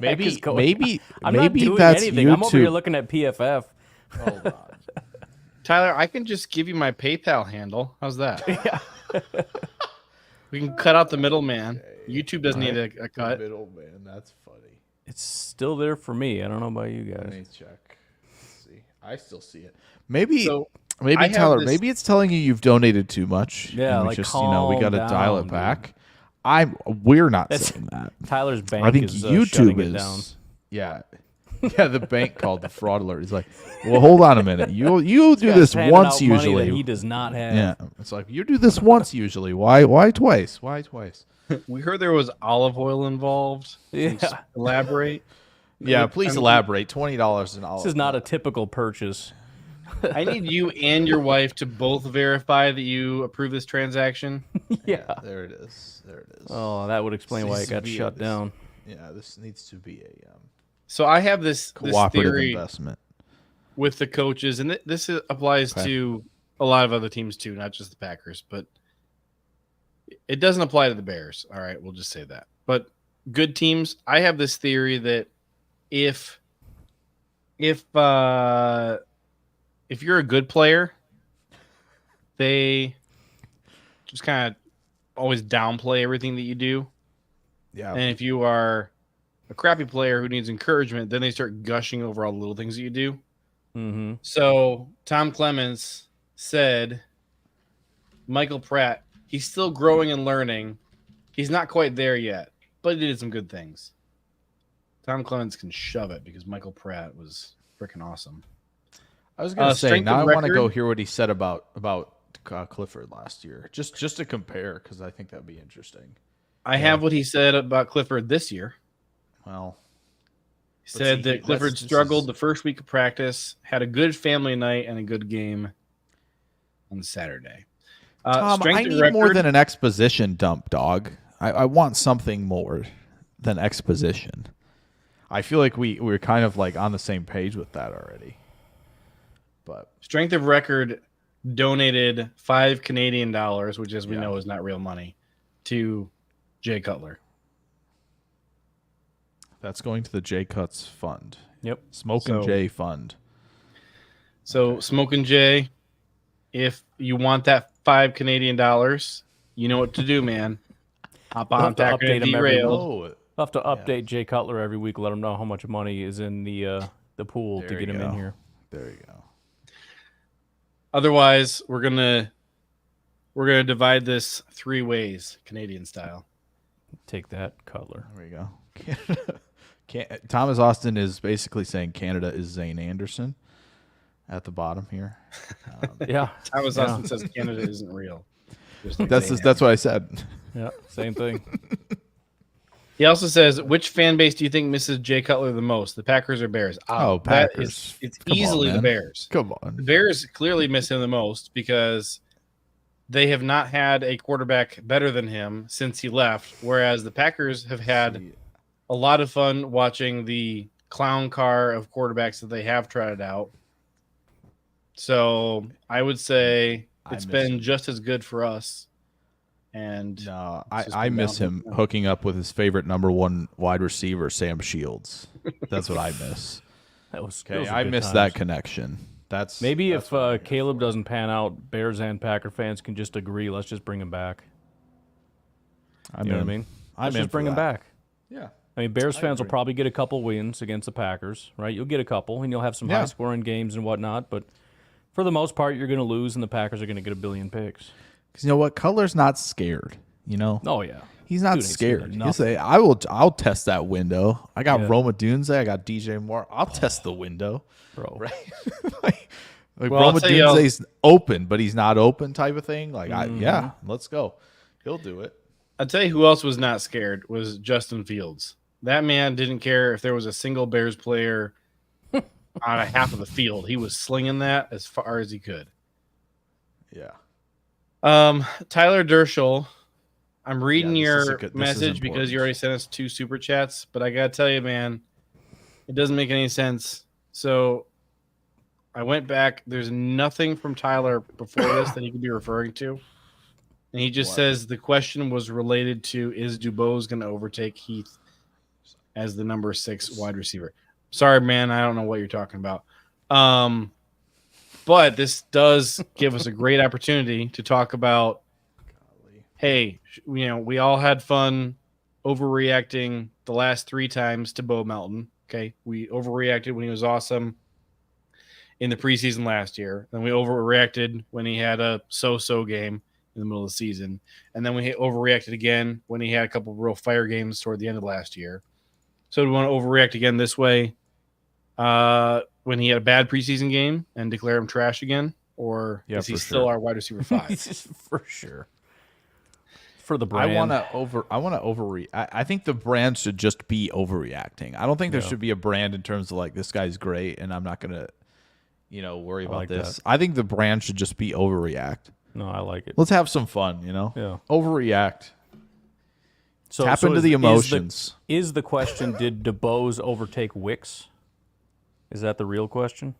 Maybe I'm maybe not doing that's anything. YouTube. I'm over here looking at PFF. Hold on. Tyler, I can just give you my PayPal handle. How's that? Yeah. We can cut out the middleman. Okay. YouTube doesn't need a cut. Middleman, that's funny. It's still there for me. I don't know about you guys. Let me check. Let's see, I still see it. Maybe Tyler. Maybe it's telling you you've donated too much. Yeah, and like we got to dial it back. Dude. We're not saying that. Tyler's bank. I think is YouTube shutting is. It down. Yeah. Yeah, the bank called the fraud alert. He's like, "Well, hold on a minute. You do this once usually. He does not have." Yeah, it's like you do this once usually. Why twice? Why twice? We heard there was olive oil involved. Yeah, elaborate. Yeah, please elaborate. $20 in olive oil. This is not a typical purchase. I need you and your wife to both verify that you approve this transaction. Yeah, there it is. Oh, that would explain why it got shut down. Yeah, this needs to be a So I have this cooperative theory investment with the coaches, and this applies to a lot of other teams too, not just the Packers, but it doesn't apply to the Bears. All right, we'll just say that. But good teams, I have this theory that if you're a good player, they just kind of always downplay everything that you do. Yeah. And if you are a crappy player who needs encouragement, then they start gushing over all the little things that you do. Mm-hmm. So Tom Clements said, Michael Pratt, he's still growing and learning. He's not quite there yet, but he did some good things. Tom Clements can shove it because Michael Pratt was freaking awesome. I was going to say, now I want to go hear what he said about Clifford last year, just to compare, because I think that'd be interesting. I have what he said about Clifford this year. Well, he said that Clifford struggled the first week of practice, had a good family night, and a good game on Saturday. Tom, I need more than an exposition dump, dog. I want something more than exposition. I feel like we're kind of like on the same page with that already. But strength of record donated $5 Canadian, which, as we know, is not real money, to Jay Cutler. That's going to the Jay Cuts Fund. Yep. Smoking Jay Fund. So, Smoking Jay, if you want that $5 Canadian, you know what to do, man. Hop on Packer update Derailed. I'll have to update Jay Cutler every week, let him know how much money is in the pool to get him in here. There you go. Otherwise, we're gonna divide this 3 ways, Canadian style. Take that, Cutler. There we go. Thomas Austin is basically saying Canada is Zane Anderson at the bottom here. Yeah. Thomas Austin says Canada isn't real. Like that's what I said. Yeah, same thing. He also says, which fan base do you think misses Jay Cutler the most, the Packers or Bears? Packers. It's easily the Bears. Come on. The Bears clearly miss him the most because they have not had a quarterback better than him since he left, whereas the Packers have had a lot of fun watching the clown car of quarterbacks that they have tried out. So I would say it's been just as good for us. And no, I miss him hooking up with his favorite number 1 wide receiver, Sam Shields. That's what I miss. I miss that connection. That's maybe if Caleb doesn't pan out, Bears and Packer fans can just agree. Let's just bring him back. You know what I mean? Let's just bring him back. Yeah. I mean, Bears fans will probably get a couple wins against the Packers, right? You'll get a couple, and you'll have some high-scoring games and whatnot. But for the most part, you're going to lose, and the Packers are going to get a billion picks. Because you know what? Cutler's not scared, you know? Oh, yeah. He's not scared. He'll say, I'll test that window. I got Roma Dunze. I got DJ Moore. I'll test the window. Bro. Right? like Roma Dunze's open, but he's not open type of thing. Like, let's go. He'll do it. I'll tell you who else was not scared was Justin Fields. That man didn't care if there was a single Bears player on a half of the field. He was slinging that as far as he could. Yeah. Tyler Dershel, I'm reading your message because because you already sent us 2 super chats, but I gotta tell you, man, it doesn't make any sense. So I went back. There's nothing from Tyler before this that he could be referring to. And he just says the question was related to, is Dubose going to overtake Heath as the number 6 wide receiver? Sorry, man, I don't know what you're talking about. But this does give us a great opportunity to talk about, hey, we all had fun overreacting the last 3 times to Bo Melton. Okay, we overreacted when he was awesome in the preseason last year. Then we overreacted when he had a so-so game in the middle of the season. And then we overreacted again when he had a couple of real fire games toward the end of last year. So do we want to overreact again this way when he had a bad preseason game and declare him trash again? Or is he still our wide receiver 5? For sure. For the brand. I want to overreact. I think the brand should just be overreacting. I don't think there should be a brand in terms of like, this guy's great and I'm not going to, worry about this. I think the brand should just be overreact. No, I like it. Let's have some fun, Yeah. Overreact. So, Tap into the emotions. Is the question, did DeBose overtake Wicks? Is that the real question?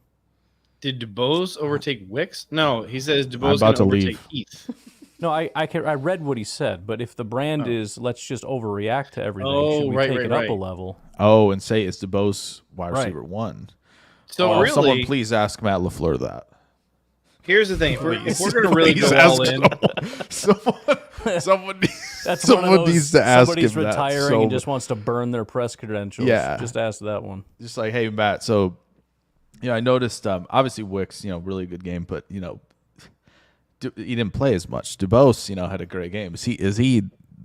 Did DeBose overtake Wicks? No, he says DeBose going to overtake Heath. No, I read what he said, but if the brand is let's just overreact to everything, should we take it up a level? Oh, and say it's DeBose wide receiver 1. So really, someone please ask Matt LaFleur that. Here's the thing: if we're going to really go all in, someone needs to ask him that. Somebody's retiring and just wants to burn their press credentials. Yeah, just ask that one. Just like, hey, Matt. So, I noticed. Obviously, Wicks, really good game, but he didn't play as much. DeBose, had a great game. Is he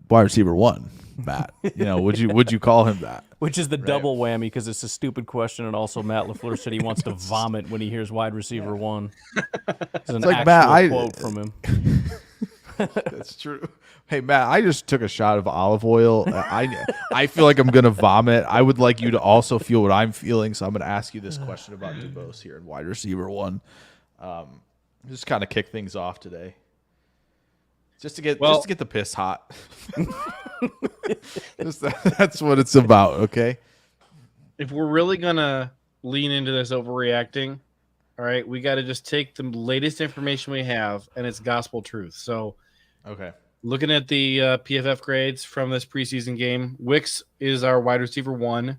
wide receiver 1, Matt? Would you call him that? Which is the double whammy because it's a stupid question, and also Matt LaFleur said he wants to vomit when he hears wide receiver 1. It's an like actual quote from him. That's true. Hey Matt, I just took a shot of olive oil. I feel like I'm gonna vomit. I would like you to also feel what I'm feeling, so I'm gonna ask you this question about DeBose here in wide receiver 1. Just kind of kick things off today. Just to get the piss hot. That's what it's about, okay? If we're really going to lean into this overreacting, all right, we got to just take the latest information we have, and it's gospel truth. So, looking at the PFF grades from this preseason game, Wicks is our wide receiver 1.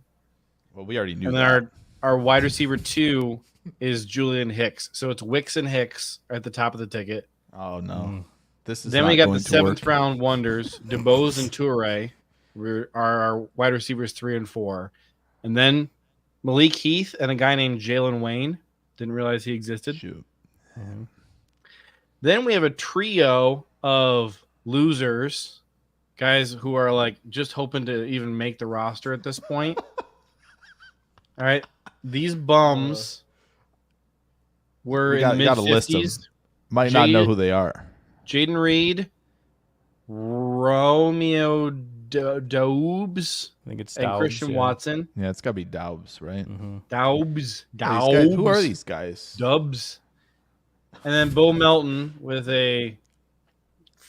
Well, we already knew that. And then our wide receiver 2 is Julian Hicks. So it's Wicks and Hicks at the top of the ticket. Oh, no. This is then we got the 7th round wonders, DeBose and Toure. our wide receivers 3 and 4. And then Malik Heath and a guy named Jalen Wayne. Didn't realize he existed. Shoot. Mm-hmm. Then we have a trio of losers, guys who are like just hoping to even make the roster at this point. All right. These bums were in the mid-50s. Might not know who they are. Jaden Reed, Romeo Doubs, I think it's and Doubs, Christian Watson. Yeah, it's got to be Daubs, right? Mm-hmm. Doubs. Who are these guys? Dubs. And then Bo Melton with a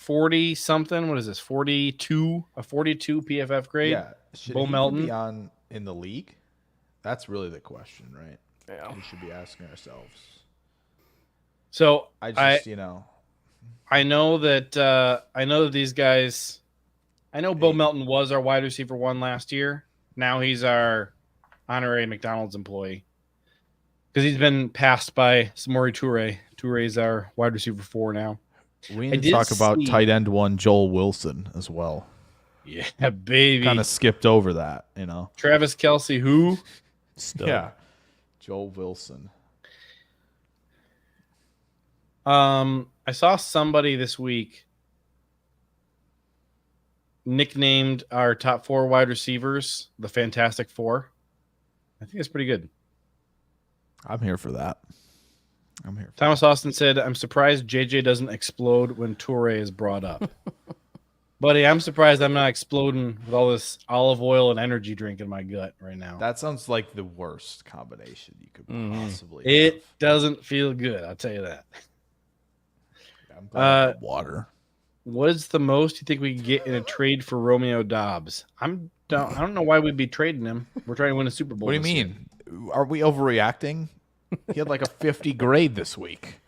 40-something. What is this? 42? A 42 PFF grade? Yeah. Should Bo he Melton be in the league? That's really the question, right? Yeah. We should be asking ourselves. So I know that these guys. I know Bo Melton was our wide receiver 1 last year. Now he's our honorary McDonald's employee because he's been passed by Samori Toure. Toure's our wide receiver 4 now. We need to talk about tight end 1 Joel Wilson as well. Yeah, baby. Kind of skipped over that, you know. Travis Kelce, who? Still. Yeah, Joel Wilson. I saw somebody this week nicknamed our top 4 wide receivers the Fantastic Four. I think that's pretty good. I'm here for that. Thomas Austin said, "I'm surprised JJ doesn't explode when Toure is brought up." Buddy, I'm surprised I'm not exploding with all this olive oil and energy drink in my gut right now. That sounds like the worst combination you could possibly It have. doesn't feel good, I'll tell you that. I'm glad water. What is the most you think we could get in a trade for Romeo Doubs? I don't know why we'd be trading him. We're trying to win a Super Bowl. What do you mean? Are we overreacting? He had like a 50 grade this week.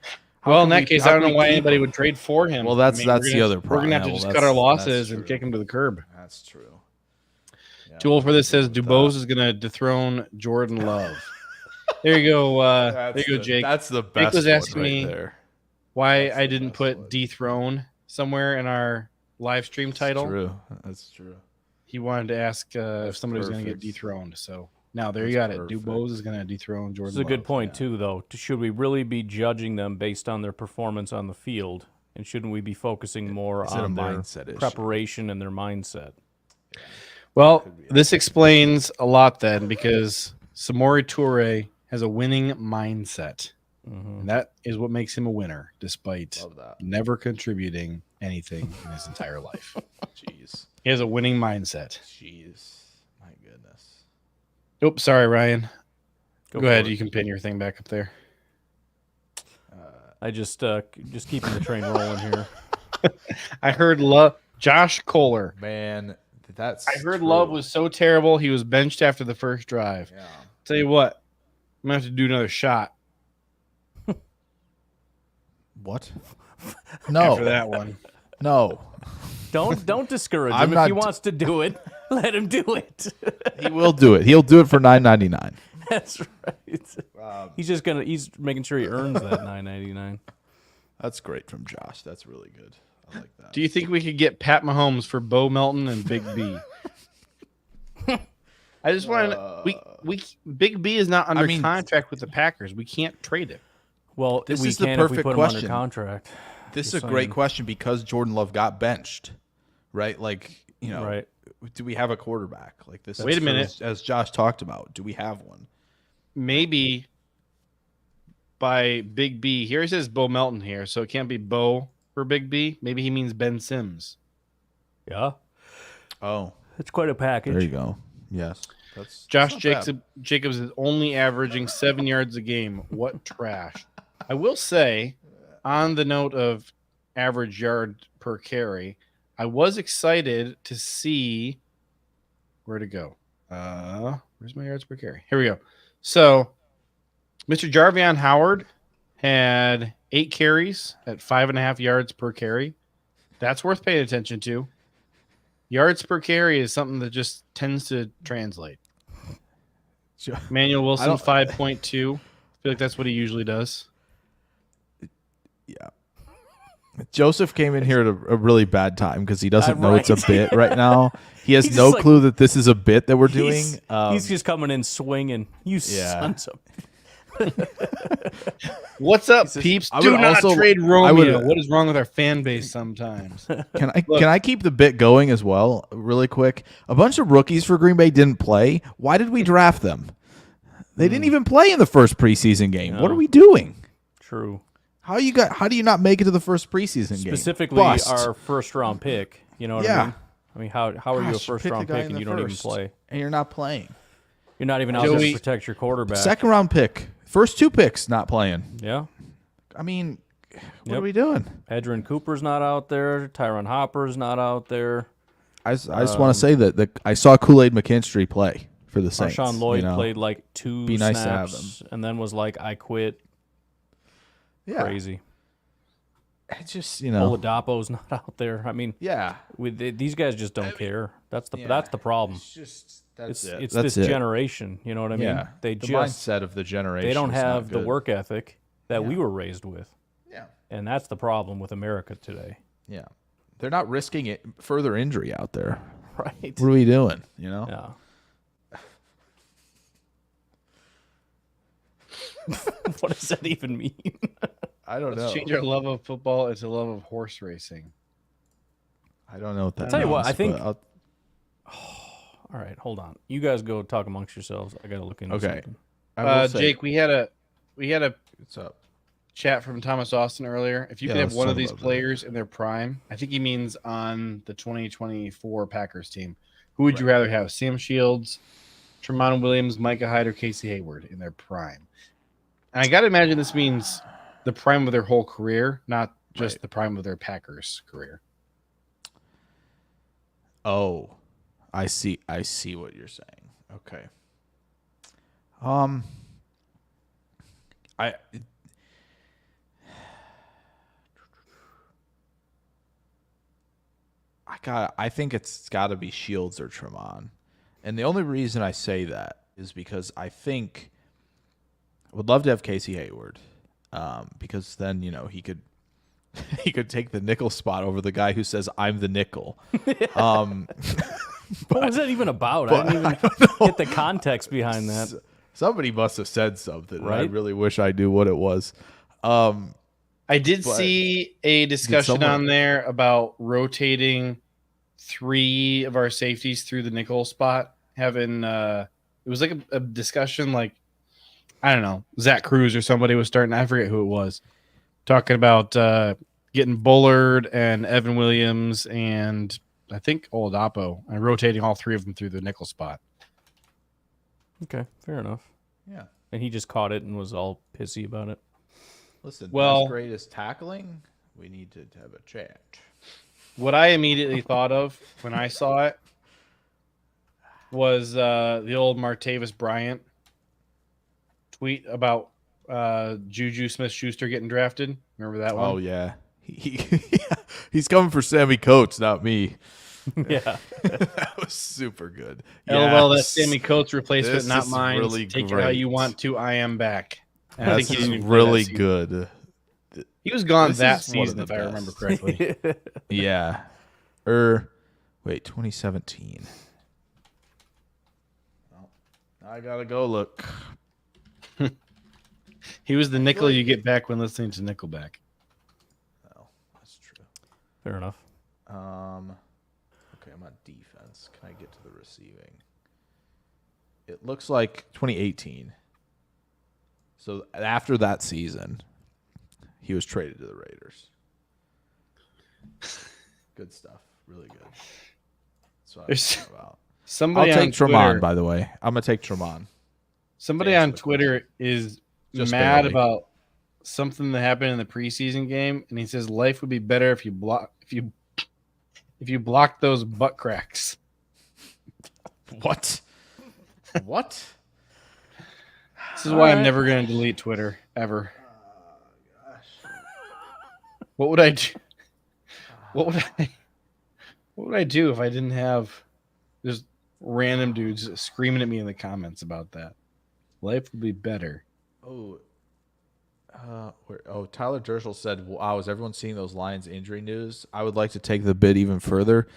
Well, in that case, I don't know why anybody would trade for him. Well, that's the other problem. We're going to have to just cut our losses and kick him to the curb. That's true. Yeah, Too old for this says Dubose is going to dethrone Jordan Love. There you go. There you go, Jake. That's the best. Jake was asking one right me there. why I didn't put dethrone somewhere in our live stream title. That's true. He wanted to ask if somebody was going to get dethroned. So now there you got it. Dubose is going to dethrone Jordan This is a good point, too, though. Should we really be judging them based on their performance on the field? And shouldn't we be focusing more on their preparation and their mindset? Well, this explains a lot then, because Samori Toure has a winning mindset. Mm-hmm. And that is what makes him a winner, despite never contributing anything in his entire life. Jeez. He has a winning mindset. Jeez. My goodness. Oops, sorry, Ryan. Go ahead. You can pin your thing back up there. I just keeping the train rolling here. I heard Josh Kohler. Man, that's I heard Love was so terrible he was benched after the first drive. Yeah. Tell you what, I'm gonna have to do another shot. What? No. After that one. No. Don't discourage him. If he wants to do it, let him do it. He will do it. He'll do it for $9.99. That's right. He's making sure he earns that $9.99. That's great from Josh. That's really good. I like that. Do you think we could get Pat Mahomes for Bo Melton and Big B? I just want to. Big B is not under contract with the Packers. We can't trade him. Well, this we is can the if we perfect put question. Him under contract. This is a great question because Jordan Love got benched, right? Like, you know, right. Do we have a quarterback like this? Wait a minute. As Josh talked about, do we have one? Maybe by Big B. Here he says Bo Melton here, so it can't be Bo for Big B. Maybe he means Ben Sims. Yeah. Oh. It's quite a package. There you go. Yes. Josh Jacobs is only averaging 7 yards a game. What trash. I will say, on the note of average yard per carry, I was excited to see where to go. Where's my yards per carry? Here we go. So, Mr. Jarvion Howard had 8 carries at 5.5 yards per carry. That's worth paying attention to. Yards per carry is something that just tends to translate. Manuel Wilson, 5.2. I feel like that's what he usually does. Yeah. Joseph came in here at a really bad time because he doesn't know it's a Right. bit right now. He has He's no just like- clue that this is a bit that we're doing. He's just coming in swinging. You sons of. What's up, says, peeps? I Do would not also- trade I Romeo. would- What is wrong with our fan base sometimes? Can I keep the bit going as well, really quick? A bunch of rookies for Green Bay didn't play. Why did we draft them? They didn't even play in the first preseason game. What are we doing? True. How do you not make it to the first preseason game? Specifically, Bust. our first-round pick. You know what Yeah. I mean? I mean, how are you a Gosh, pick the first-round guy pick in and the you don't even first, play? and you're not playing. You're not even out there Joey- to protect your quarterback. Second round pick, first 2 picks not playing. Yeah. I mean, what Yep. are we doing? Edrin Cooper's not out there. Tyron Hopper's not out there. I just want to say that I saw Kool-Aid McKinstry play for the Saints. Marshawn Lloyd you know? played like 2 Be nice to have snaps and then was like, I quit. Yeah. Crazy. It's just, you know. Oladapo's not out there. I mean, Yeah. these guys just don't care. That's the problem. It's just It's That's this it. generation. You know what I mean? Yeah. They the just mindset of the generation. they don't is not have the good. work ethic that we were raised with, Yeah. and that's the problem with America today. Yeah. They're not risking it further injury out there. Right? What are we doing? You know? Yeah. What does that even mean? I don't Let's know. change our love of football into love of horse racing. I don't know what that Tell you what, means, I think- but I'll- All right, hold on. You guys go talk amongst yourselves. I gotta look into Okay. something. I will say- Jake, we had a what's up? chat from Thomas Austin earlier. If you Yeah, could have let's one talk of these about that. players in their prime, I think he means on the 2024 Packers team. Who would you rather have? Sam Shields, Tremont Williams, Micah Hyde, or Casey Hayward in their prime? And I got to imagine this means the prime of their whole career, not just the prime of their Packers career. Oh, I see what you're saying. Okay. I think it's got to be Shields or Tremont. And the only reason I say that is because I think I would love to have Casey Hayward. Because then, you know, he could take the nickel spot over the guy who says I'm the nickel. What was that even about? I didn't even get the context behind that. Somebody must have said something. And I Right? really wish I knew what it was. I did But see a discussion someone- on there about rotating 3 of our safeties through the nickel spot. Having it was like a discussion, like I don't know, Zach Cruz or somebody was starting. I forget who it was, talking about getting Bullard and Evan Williams and I think Oladapo and rotating all 3 of them through the nickel spot. Okay, fair enough. Yeah. And he just caught it and was all pissy about it. Listen, Well- as great as tackling, we need to have a chat. What I immediately thought of when I saw it was the old Martavis Bryant tweet about Juju Smith-Schuster getting drafted. Remember that one? Oh yeah, he's coming for Sammy Coates, not me. Yeah. That was super good. LOL, that Yes. Sammy Coates replacement, This not is mine. really Take it how you great. want to. I am back. And I This think he is didn't even play really that season. good. He was gone This that is one of season, the if I remember best. correctly. Yeah. Wait, 2017. Well, I gotta go look. He was the nickel you get back when listening to Nickelback. Oh, that's true. Fair enough. Okay, I'm on defense. Can I get to the receiving? It looks like 2018. So after that season, he was traded to the Raiders. Good stuff. Really good. That's what I'm There's talking about. I'll somebody on take Tremont, Twitter. by the way. I'm going to take Tremont. Somebody to answer on the Twitter is Just mad barely. about something that happened in the preseason game, and he says life would be better if you blocked those butt cracks. What? What? This is why I'm never going to delete Twitter ever. What would I do? What would I do if I didn't have just random dudes screaming at me in the comments about that? Life would be better. Oh, where Tyler Dershel said, wow, is everyone seeing those Lions injury news? I would like to take the bid even further.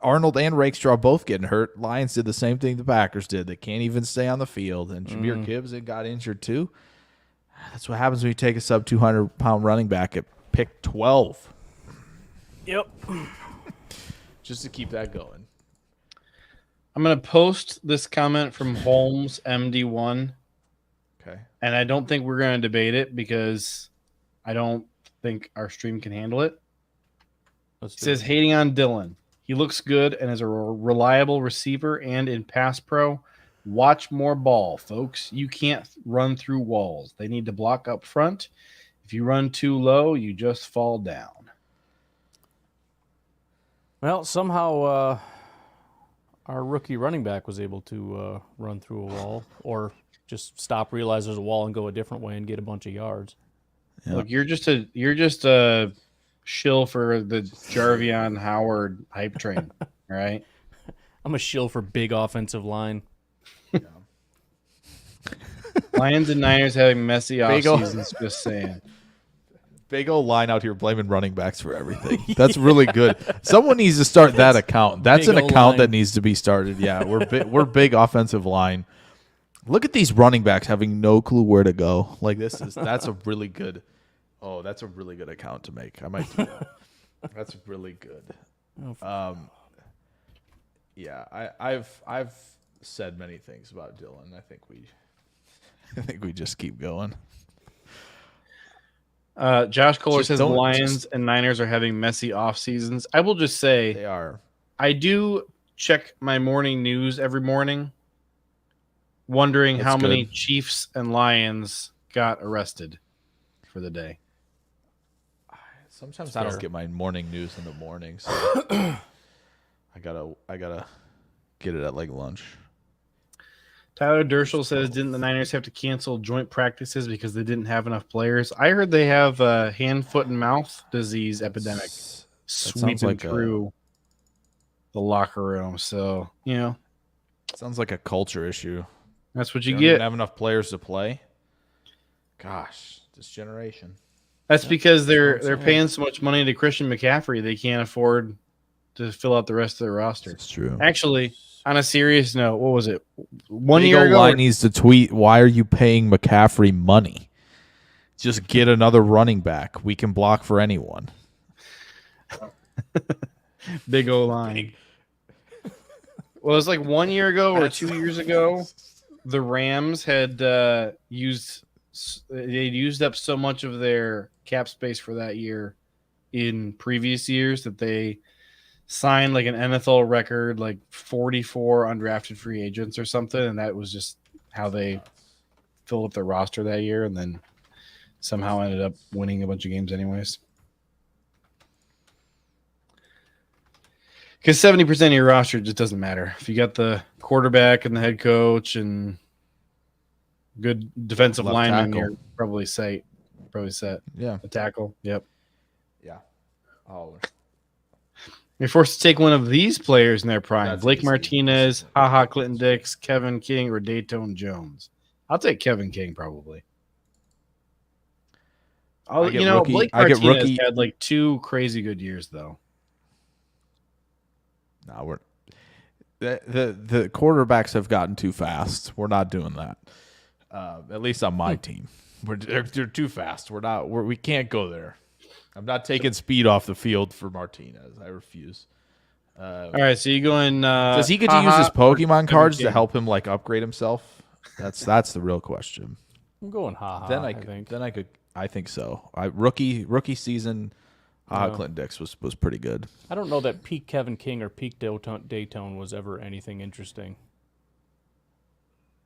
Arnold and Rakestraw both getting hurt. Lions did the same thing the Packers did. They can't even stay on the field. And Jahmyr Gibbs got injured too. That's what happens when you take a sub 200-pound running back at pick 12. Yep. Just to keep that going. I'm going to post this comment from Holmes MD1. Okay. And I don't think we're going to debate it because I don't think our stream can handle it. It says, hating on Dylan. He looks good and is a reliable receiver and in pass pro. Watch more ball, folks. You can't run through walls. They need to block up front. If you run too low, you just fall down. Well, somehow our rookie running back was able to run through a wall or just stop, realize there's a wall, and go a different way and get a bunch of yards. Yep. Look, you're just a shill for the Jarvion Howard hype train, right? I'm a shill for big offensive line. Yeah. Lions and Niners having messy off seasons. Just saying. Big old line out here blaming running backs for everything. That's really good. Someone needs to start that account. That's an account that needs to be started. Yeah, we're big offensive line. Look at these running backs having no clue where to go. Like that's a really good. Oh, that's a really good account to make. I might do that. That's really good. Yeah, I've said many things about Dylan. I think we just keep going. Josh Kohler says the Lions and Niners are having messy off seasons. I will just say they are. I do check my morning news every morning, wondering how many Chiefs and Lions got arrested for the day. Sometimes I don't get my morning news in the morning, so I gotta get it at like lunch. Tyler Dershel says, didn't the Niners have to cancel joint practices because they didn't have enough players? I heard they have a hand, foot, and mouth disease epidemic sweeping through the locker room. So, sounds like a culture issue. That's what you get. Don't have enough players to play. Gosh, this generation. That's because they're paying so much money to Christian McCaffrey, they can't afford to fill out the rest of their roster. That's true. Actually, on a serious note, what was it? 1 year ago, Line needs to tweet, why are you paying McCaffrey money? Just get another running back. We can block for anyone. Big O line. Well, it was like 1 year ago or 2 years ago. The Rams had used up so much of their cap space for that year in previous years that they signed like an NFL record, like 44 undrafted free agents or something, and that was just how they filled up their roster that year, and then somehow ended up winning a bunch of games anyways. Because 70% of your roster just doesn't matter. If you got the quarterback and the head coach and good defensive lineman, you're probably set. Yeah. A tackle. Yep. Yeah. Oh. You're forced to take one of these players in their prime. Blake Martinez, Clinton Dix, Kevin King, or Dayton Jones. I'll take Kevin King probably. Blake Martinez had like 2 crazy good years though. No, the quarterbacks have gotten too fast. We're not doing that. At least on my team, they're too fast. We can't go there. I'm not taking speed off the field for Martinez. I refuse. All right, so you going? Does he get to use his Pokemon cards to help him like upgrade himself? That's the real question. I'm going I think so. Rookie season. Clinton Dix was pretty good. I don't know that peak Kevin King or peak Dayton was ever anything interesting.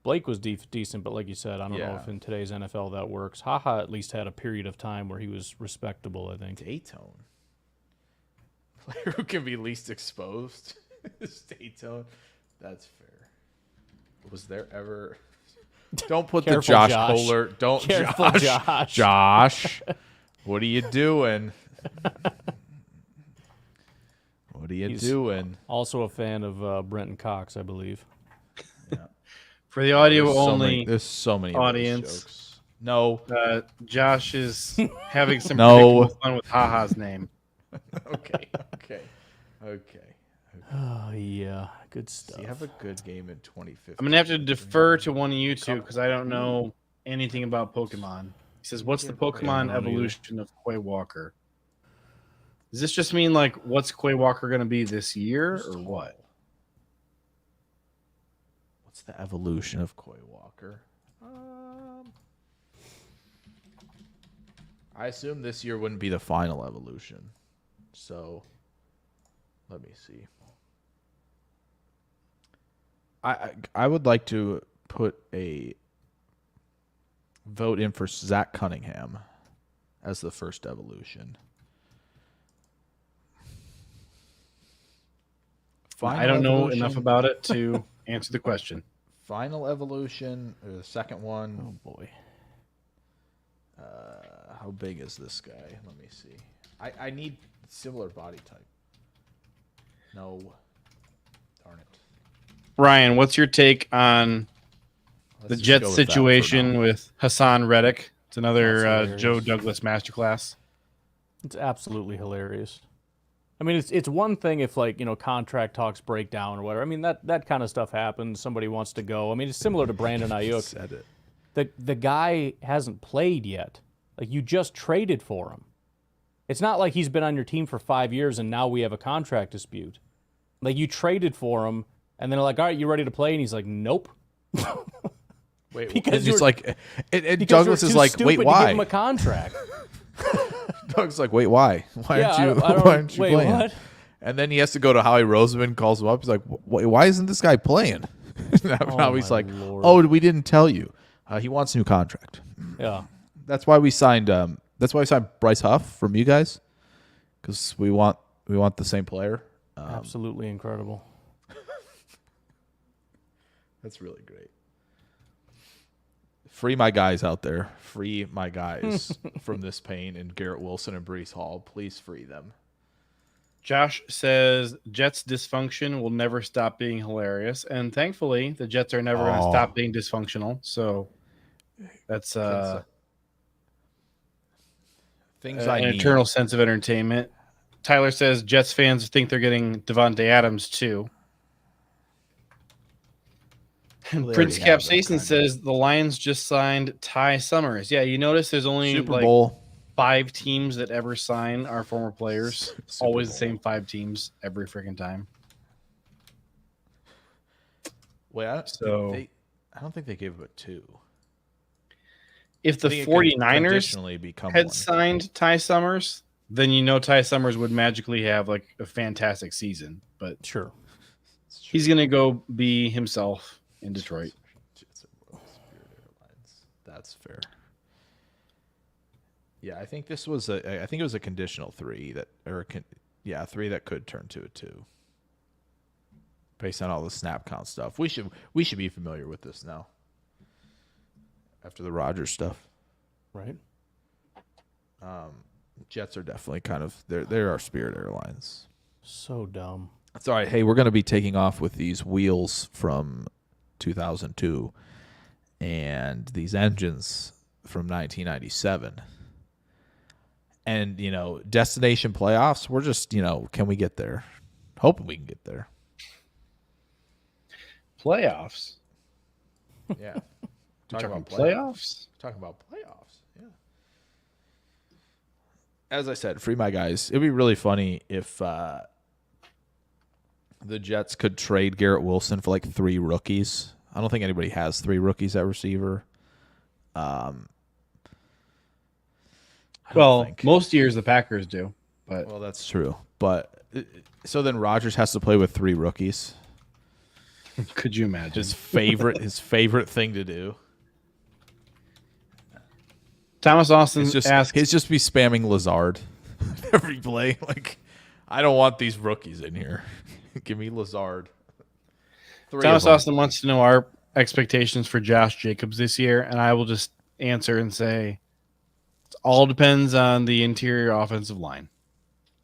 Blake was decent, but like you said, I don't know if in today's NFL that works. At least had a period of time where he was respectable, I think. Dayton. Player who can be least exposed is Dayton. That's fair. Was there ever... Don't put the Josh Kohler... Don't... Careful, Josh. Josh. What are you doing? What are you doing? Also a fan of Brenton Cox, I believe. Yeah. For the audio only there's so many audience, No. Josh is having some No. predictable fun with Haha's name. Okay. Oh, yeah. Good stuff. So you have a good game in 2015. I'm gonna have to defer to one of you two because I don't know anything about Pokemon. He says, "What's the Pokemon evolution of Quay Walker?" Does this just mean like what's Quay Walker gonna be this year or what? What's the evolution of Quay Walker? I assume this year wouldn't be the final evolution. So let me see. I would like to put a vote in for Zach Cunningham as the first evolution. I don't know enough about it to answer the question. Final evolution, or the second one. Oh, boy. How big is this guy? Let me see. I need similar body type. No. Darn it. Ryan, what's your take on the Let's just Jets go with that for situation now. with Hassan Reddick? It's another That's hilarious. Joe Douglas masterclass. It's absolutely hilarious. I mean, it's one thing if, like, you know, contract talks break down or whatever. I mean, that kind of stuff happens. Somebody wants to go. I mean, it's similar to Brandon Ayuk. Said it. The guy hasn't played yet. Like, you just traded for him. It's not like he's been on your team for 5 years and now we have a contract dispute. Like, you traded for him, and then they're like, all right, you ready to play? And he's like, nope. Wait, Because it's you're- like, and Because Douglas you're is too like, stupid wait, to why? give him a contract. Doug's like, wait, why? Why Yeah, aren't you? I don't- why aren't you wait, playing? what? And then he has to go to Howie Roseman, calls him up. He's like, why isn't this guy playing? Now he's my like, Lord. oh, we didn't tell you. He wants a new contract. Yeah. That's why we signed. That's why we signed Bryce Huff from you guys, because we want the same player. Absolutely incredible. That's really great. Free my guys out there. Free my guys from this pain. And Garrett Wilson and Breece Hall, please free them. Josh says Jets dysfunction will never stop being hilarious, and thankfully, the Jets are never going to stop being dysfunctional. So that's Things an eternal sense of entertainment. Tyler says Jets fans think they're getting Devontae Adams too. And Well, they Prince already have that Capsaicin kind says the Lions just signed Ty Summers. Yeah, you notice there's only Super like Bowl. 5 teams that ever sign our former players. Super Always Bowl. the same 5 teams every freaking time. Wait, I don't think they gave it 2. If the I think it could 49ers traditionally become had one. signed Ty Summers, then you know Ty Summers would magically have like a fantastic season. But Sure. he's going to go be himself in Detroit. That's fair. Yeah, I think this was I think it was a conditional 3 that, or 3 that could turn to a 2, based on all the snap count stuff. We should be familiar with this now. After the Rodgers stuff, Right. Jets are definitely kind of they're our Spirit Airlines. So dumb. That's all right. Hey, we're going to be taking off with these wheels from 2002 and these engines from 1997. And, you know, destination playoffs, we're just, you know, can we get there? Hoping we can get there. Playoffs? Yeah. Talking about playoffs? Talking about playoffs, yeah. As I said, free my guys. It'd be really funny if the Jets could trade Garrett Wilson for like 3 rookies. I don't think anybody has 3 rookies at receiver. Well, most years the Packers do, but Well, that's true. But so then Rodgers has to play with 3 rookies. could you imagine? His favorite thing to do. Thomas Austin asks, He's just be spamming Lazard every play. Like, I don't want these rookies in here. Give me Lazard. 3 Thomas of them. Austin wants to know our expectations for Josh Jacobs this year, and I will just answer and say it all depends on the interior offensive line.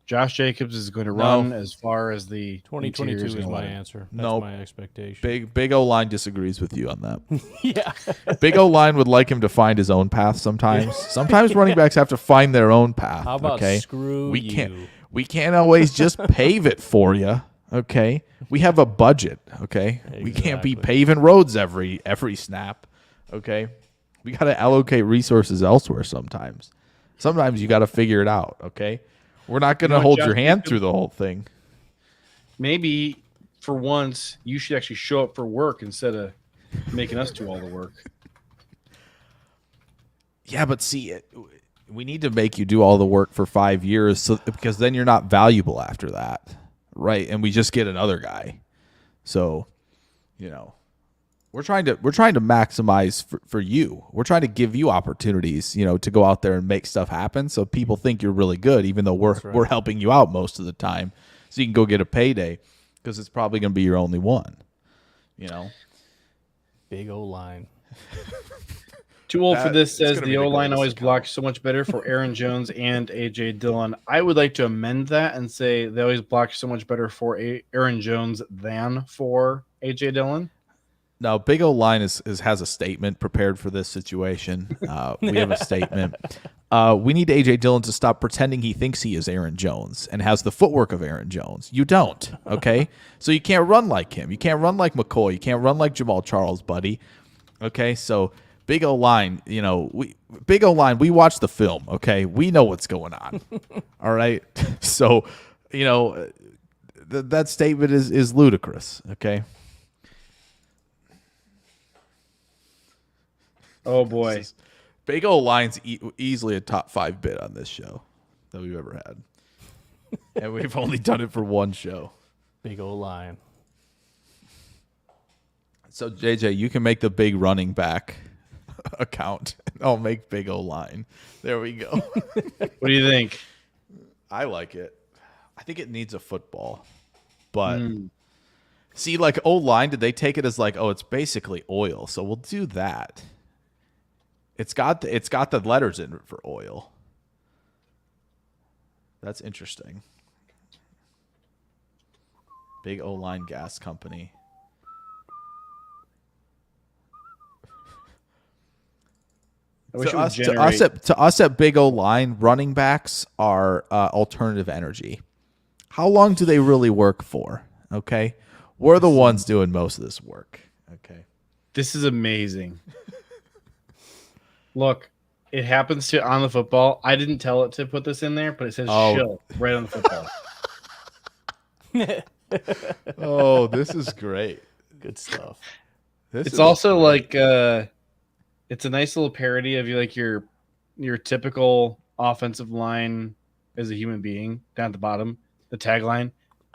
Josh Jacobs is going to run as far as the 2022 is my answer. That's my expectation. Big O-line disagrees with you on that. Yeah. Big O-line would like him to find his own path sometimes. Sometimes running backs have to find their own path. How about screw we you? We can't always just pave it for you. Okay, we have a budget. Okay, we can't be paving roads every snap. Okay, we got to allocate resources elsewhere sometimes. Sometimes you got to figure it out. Okay, we're not going to hold your hand through the whole thing. Maybe for once you should actually show up for work instead of making us do all the work. Yeah, but see, we need to make you do all the work for 5 years, because then you're not valuable after that. Right, and we just get another guy. So, we're trying to maximize for you. We're trying to give you opportunities, to go out there and make stuff happen, so people think you're really good, even though we're helping you out most of the time, so you can go get a payday, because it's probably going to be your only one. Big O-line. Too old for this says the O-line always blocks so much better for Aaron Jones and A.J. Dillon. I would like to amend that and say they always block so much better for Aaron Jones than for A.J. Dillon. Now, Big O-line has a statement prepared for this situation. We have a statement. We need A.J. Dillon to stop pretending he thinks he is Aaron Jones and has the footwork of Aaron Jones. You don't, okay? So you can't run like him. You can't run like McCoy. You can't run like Jamal Charles, buddy. Okay, so Big O-line, Big O-line, we watch the film, okay? We know what's going on, all right? So, that statement is ludicrous, okay? Oh, boy. Big O-line's easily a top 5 bit on this show that we've ever had. And we've only done it for one show. Big O-line. So, JJ, you can make the big running back account. I'll make Big O-line. There we go. What do you think? I like it. I think it needs a football. But see, like O-line, did they take it as like, oh, it's basically oil, so we'll do that. It's got the letters in it for oil. That's interesting. Big O-line gas company. To us at Big O-line, running backs are alternative energy. How long do they really work for? Okay, we're the ones doing most of this work. Okay, this is amazing. Look, it happens to on the football. I didn't tell it to put this in there, but it says "shill" right on the football. Oh, this is great. Good stuff. It's also great. Like it's a nice little parody of your typical offensive line as a human being down at the bottom. The tagline: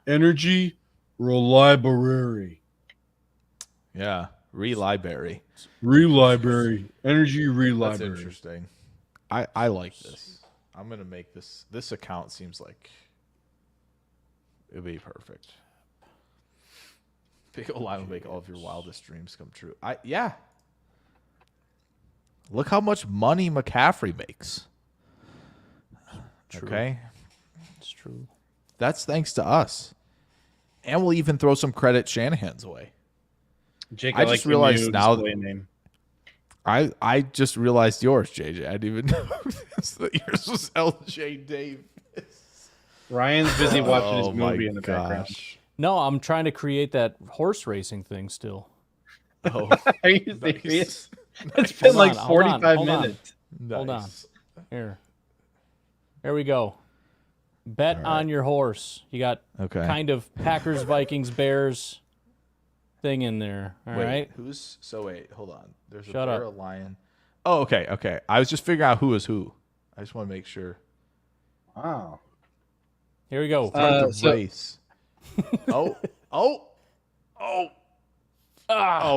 energy, reliability. Yeah, reliability. Reliability. Energy, reliability. That's interesting. I like this. I'm gonna make this account seems like it'd be perfect. Big O-line will make all of your wildest dreams come true. Yeah. Look how much money McCaffrey makes. True. Okay. It's true. That's thanks to us. And we'll even throw some credit Shanahan's way. Jake, I just realized now I just realized yours, JJ. I didn't even know that yours was LJ Davis. Ryan's busy watching his movie in the background. No, I'm trying to create that horse racing thing still. Oh, are you serious? It's been like 45 minutes. Nice. Hold on. Here we go. Bet on your horse. You got kind of Packers, Vikings, Bears thing in there. All right. Wait, hold on. There's Shut a bear, up. a lion. Oh, okay. I was just figuring out who is who. I just want to make sure. Wow. Here we go. Race. Oh,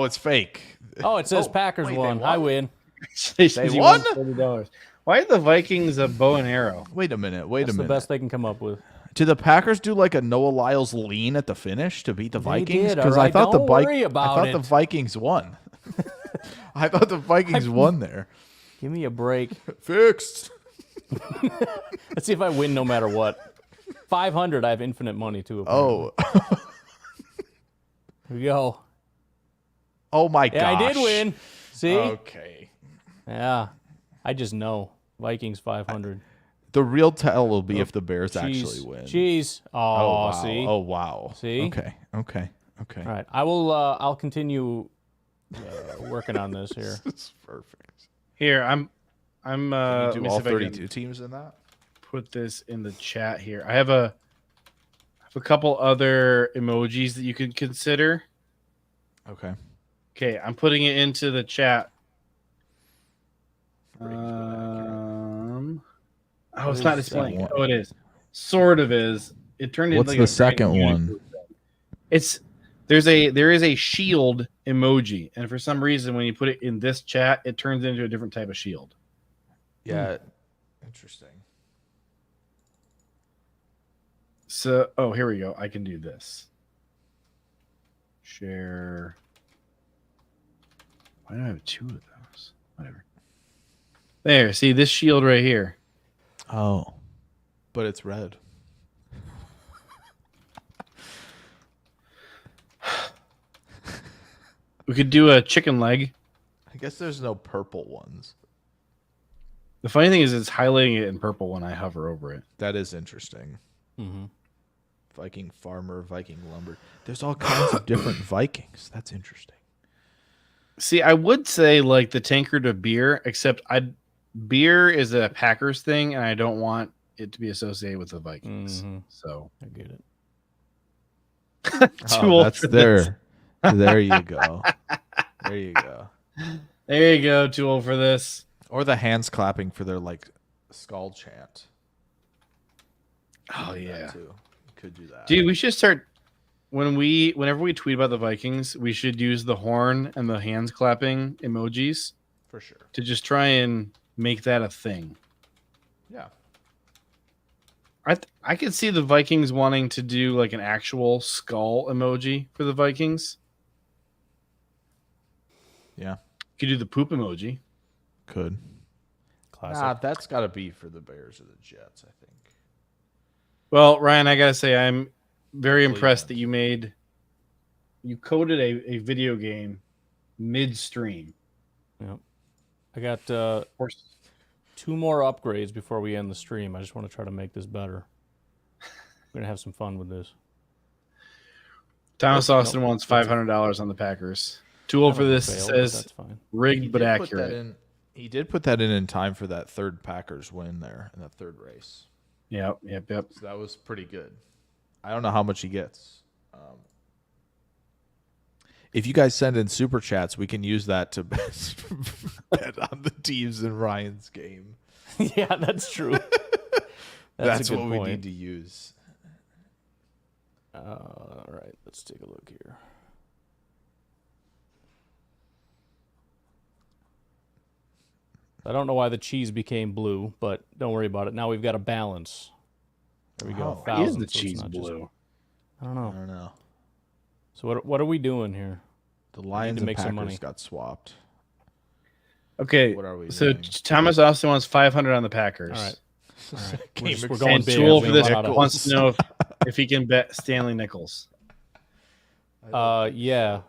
it's fake. Oh, it says Packers won. I win. They won $40. Why are the Vikings a bow and arrow? Wait a minute. That's the best they can come up with. Did the Packers do like a Noah Lyles lean at the finish to beat the Vikings? Because I thought the Vikings won. I thought the Vikings won there. Give me a break. Fixed. Let's see if I win no matter what. 500. I have infinite money too. Oh. Here we go. Oh my gosh. Yeah, I did win. See? Okay. Yeah. I just know. Vikings 500. The real tell will be if the Bears actually win. Jeez. Oh, wow. see? Oh, wow. See? Okay. All right. I'll continue working on this here. This is perfect. Here, I'm Can you let do me all see if I can 32 teams in that? put this in the chat here. I have a couple other emojis that you can consider. Okay. Okay, I'm putting it into the chat. It's not displaying it. Oh, it is. Sort of is. It turned into What's like the a second giant one? unicorn thing. There is a shield emoji, and for some reason when you put it in this chat, it turns into a different type of shield. Yeah. Interesting. So, here we go. I can do this. Share. Why do I have two of those? Whatever. There. See this shield right here. Oh. But it's red. We could do a chicken leg. I guess there's no purple ones. The funny thing is it's highlighting it in purple when I hover over it. That is interesting. Mm-hmm. Viking farmer, Viking lumber. There's all kinds of different Vikings. That's interesting. See, I would say like the tankard of beer, except beer is a Packers thing, and I don't want it to be associated with the Vikings. Mm-hmm. So I get it. Too old that's for there. this. There you go. There you go. There you go. Too old for this. Or the hands clapping for their like skull chant. Oh That yeah, too. Could do that. dude. We should start whenever we tweet about the Vikings, we should use the horn and the hands clapping emojis For sure. to just try and make that a thing. Yeah. I could see the Vikings wanting to do like an actual skull emoji for the Vikings. Yeah. Could do the poop emoji. Could. Classic. That's got to be for the Bears or the Jets, I think. Well, Ryan, I gotta say I'm very Believe impressed that. that you coded a video game midstream. Yep. I got Of course. 2 more upgrades before we end the stream. I just want to try to make this better. We're gonna have some fun with this. Thomas Austin wants $500 on the Packers. Too old for this. Failed, but Says that's fine. rigged but accurate. He did put that in time for that third Packers win there in that third race. Yep. So that was pretty good. I don't know how much he gets. If you guys send in super chats, we can use that to bet on the teams in Ryan's game. Yeah, that's true. That's a good what point. we need to use. All right, let's take a look here. I don't know why the cheese became blue, but don't worry about it. Now we've got a balance. There we go. Why is 1,000, the so it's cheese not just- blue? I don't I know. don't know. So what are we doing here? The Lions to and make some Packers money. got swapped. Okay. What are we So doing? Thomas Austin wants 500 on the Packers. All right. All right. Game We're going And big. Tool for We this don't know how wants to know if he can bet Stanley Nichols. yeah,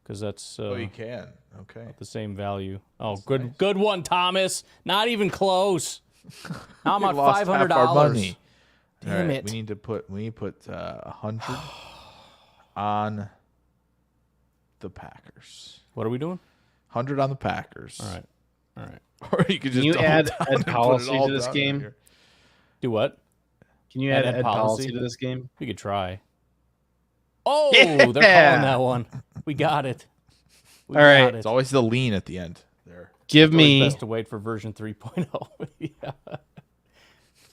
because that's Oh, you can. Okay. the same value. Oh, good one, Thomas. Not even close. Now I'm We on lost half our $500. money. Damn All right, it. We need to put 100 on the Packers. What are we doing? 100 on the Packers. All right. All right. Or you could just Can you double add down Ed and put it Policy all to this down game? here. Do what? Can you Add add Ed Ed policy Policy to this game? We could try. Oh, Yeah. they're calling that one. We got it. We All right. got it. It's always the lean at the end there. Give Always me best to wait for version 3.0. Yeah.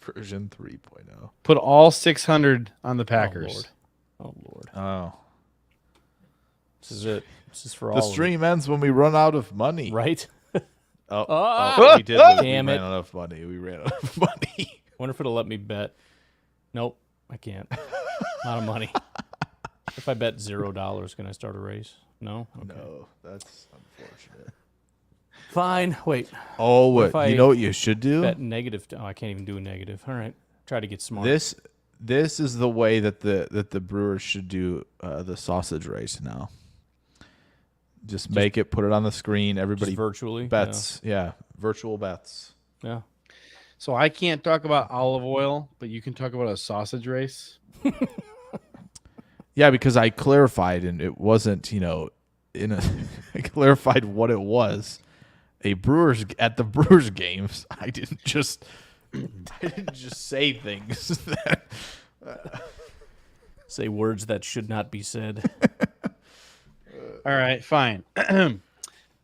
Version 3.0. put all 600 on the Packers. Oh Lord. Oh. This is it. This is for all The of stream ends when we run out of money. them. Right? Oh, we did. Lose. Damn we it. ran out of money. We ran out of money. Wonder if it'll let me bet. Nope, I can't. Not of money. If I bet $0, can I start a race? No? Okay. No, that's unfortunate. Fine. Wait. Oh, if I you know what you should do? Bet negative. Oh, I can't even do a negative. All right. Try to get smart. This This is the way that the Brewers should do the sausage race now. Just make it, put it on the screen. Everybody virtually bets. Yeah, virtual bets. Yeah. So I can't talk about olive oil, but you can talk about a sausage race. Yeah, because I clarified, and it wasn't, I clarified what it was. At the Brewers games, I didn't just say things that say words that should not be said. All right, fine.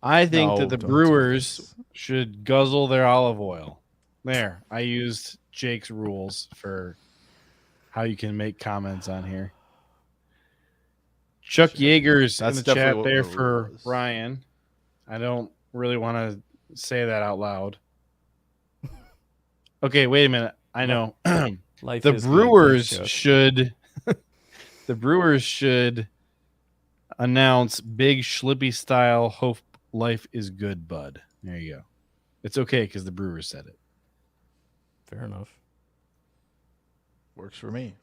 I think that the Brewers should guzzle their olive oil. There, I used Jake's rules for how you can make comments on here. Chuck Yeager's in the chat there for Ryan. I don't really want to say that out loud. Okay, wait a minute. I know. The Brewers should the Brewers should announce big Schlippy style hope life is good, bud. There you go. It's okay because the Brewers said it. Fair enough. Works for me.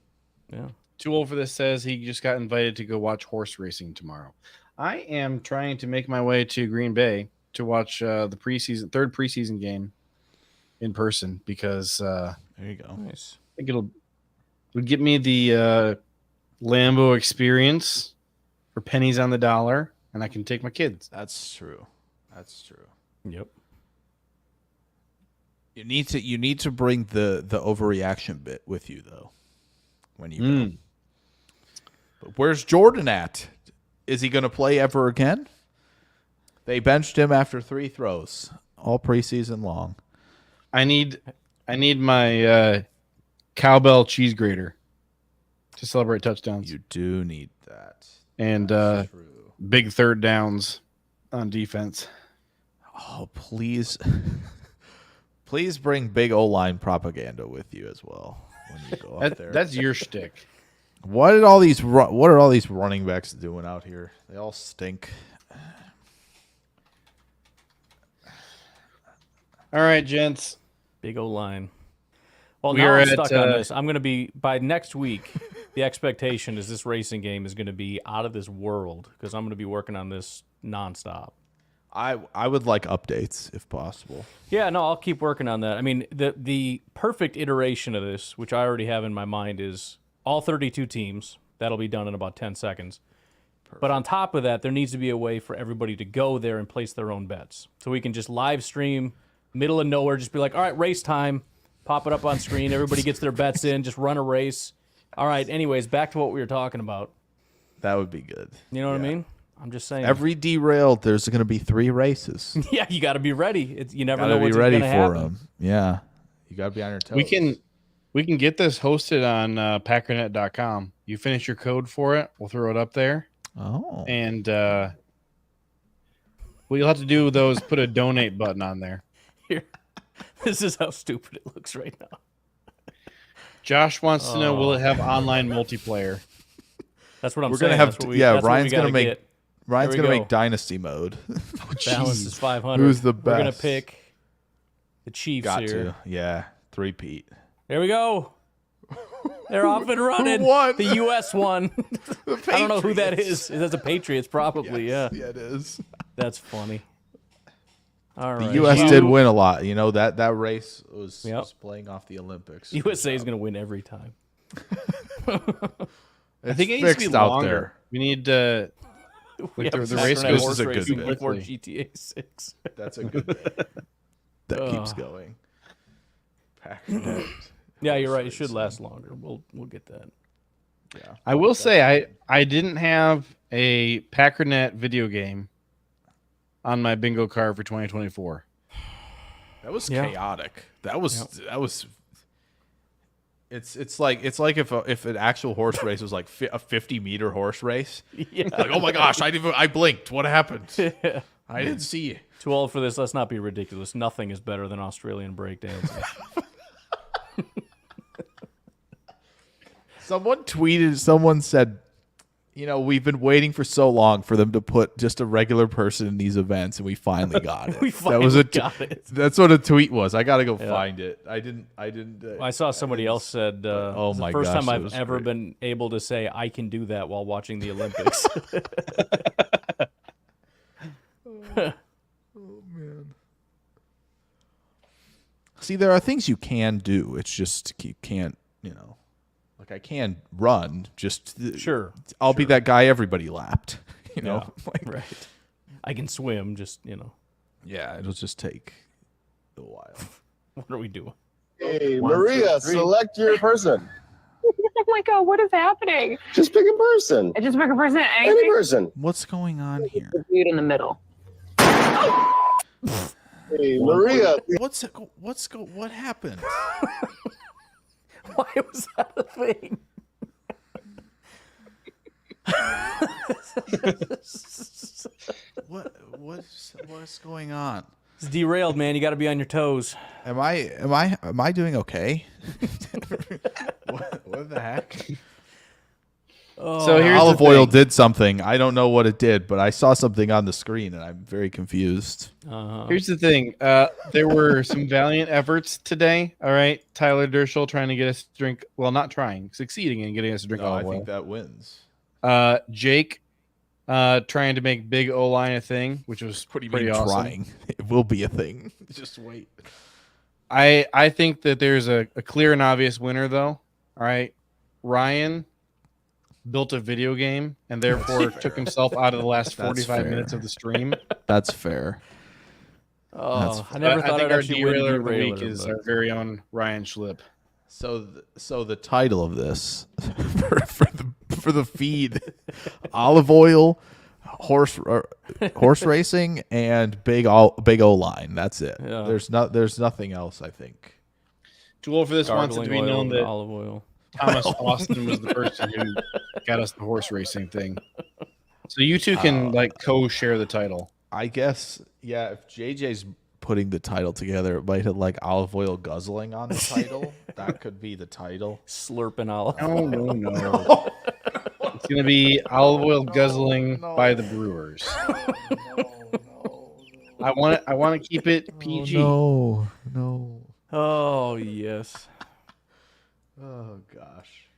Yeah. Too old for this says he just got invited to go watch horse racing tomorrow. I am trying to make my way to Green Bay to watch the third preseason game in person because there you go. Nice. I think would get me the Lambeau experience for pennies on the dollar, and I can take my kids. That's true. Yep. You need to bring the overreaction bit with you though when you go. But where's Jordan at? Is he going to play ever again? They benched him after 3 throws all preseason long. I need my cowbell cheese grater to celebrate touchdowns. You do need that. And big third downs on defense. Oh, please. Please bring big O-line propaganda with you as well when you go up there. That's your shtick. What are all these running backs doing out here? They all stink. All right, gents. Big O-line. Well, We now are I'm at, stuck on this. I'm going to be, by next week, the expectation is this racing game is going to be out of this world because I'm going to be working on this nonstop. I would like updates if possible. Yeah, no, I'll keep working on that. I mean, the perfect iteration of this, which I already have in my mind, is all 32 teams. That'll be done in about 10 seconds. Perfect. But on top of that, there needs to be a way for everybody to go there and place their own bets. So we can just live stream, middle of nowhere, just be like, all right, race time. Pop it up on screen. Everybody gets their bets in. Just run a race. All right, anyways, back to what we were talking about. That would be good. You know what I mean? I'm just saying. Every derailed, there's going to be 3 races. Yeah, you got to be ready. You never know what's going to happen. Gotta be ready for them. Yeah, you got to be on your toes. We can get this hosted on packernet.com. You finish your code for it, we'll throw it up there. Oh. And what you'll have to do, though, is put a donate button on there. Here. This is how stupid it looks right now. Josh wants to know, will it have online multiplayer? That's what I'm We're saying. Gonna have Ryan's going to make Dynasty mode. Balance is 500. Who's the best? We're going to pick the Chiefs here. Yeah, 3-peat. There we go. They're off and running. Who won? The U.S. won. I don't know who that is. That's a Patriots, probably. Yes. Yeah. Yeah, it is. That's funny. All right. The U.S. did win a lot. You know, that race was playing off the Olympics. USA is going to win every time. I think it needs to be longer. We need the race goes is a good bit. Before GTA 6. That's a good bit. That keeps going. Yeah, you're right. It should last longer. We'll get that. Yeah. I will say I didn't have a Packernet video game on my bingo card for 2024. That was chaotic. That was It's like if an actual horse race was like a 50-meter horse race. Yeah. Like, oh my gosh, I blinked. What happened? I didn't see you. Too old for this. Let's not be ridiculous. Nothing is better than Australian breakdancing. Someone said we've been waiting for so long for them to put just a regular person in these events, and we finally got it. We finally got it. That's what a tweet was. I got to go find it. I didn't. I saw somebody else said, oh it's my the first gosh, time that I've was ever great. been able to say I can do that while watching the Olympics. See, there are things you can do. It's just you can't, like I can run. Just Sure. I'll be that guy everybody lapped. Yeah, right. I can swim, just, Yeah, it'll just take a while. What are we doing? Hey, Maria, select your person. Oh my God, what is happening? Just pick a person. I just pick a person. Any person. What's going on here? The dude in the middle. Hey, Maria. What happened? Why was that a thing? What's going on? It's derailed, man. You got to be on your toes. Am I doing okay? What the heck? So here's Olive the oil thing. did something. I don't know what it did, but I saw something on the screen, and I'm very confused. Here's the thing. There were some valiant efforts today. All right, Tyler Dershel trying to get us to drink. Well, not trying, succeeding in getting us to drink No, I olive oil. think that wins. Jake trying to make big O line a thing, which was pretty awesome. Trying? It will be a thing. Just wait. I think that there's a clear and obvious winner, though. All right, Ryan built a video game and therefore took himself out of the last 45 minutes of the stream. That's fair. Oh, I never I thought think I'd our actually win derailer of the derailer, week is but- our very own Ryan Schlip. So the title of this for the feed, olive oil, horse racing, and big O line. That's it. Yeah. There's nothing else. I think. Too old for this wants it to be Gargling oil known and that olive oil. Thomas Austin was the person who got us the horse racing thing. So you two can co-share the title. I guess if JJ's putting the title together, it might have olive oil guzzling on the title. That could be the title. Slurping olive No, oil. no. It's gonna be olive oil guzzling by the Brewers. I want to keep it PG. No. Oh, yes. Oh gosh.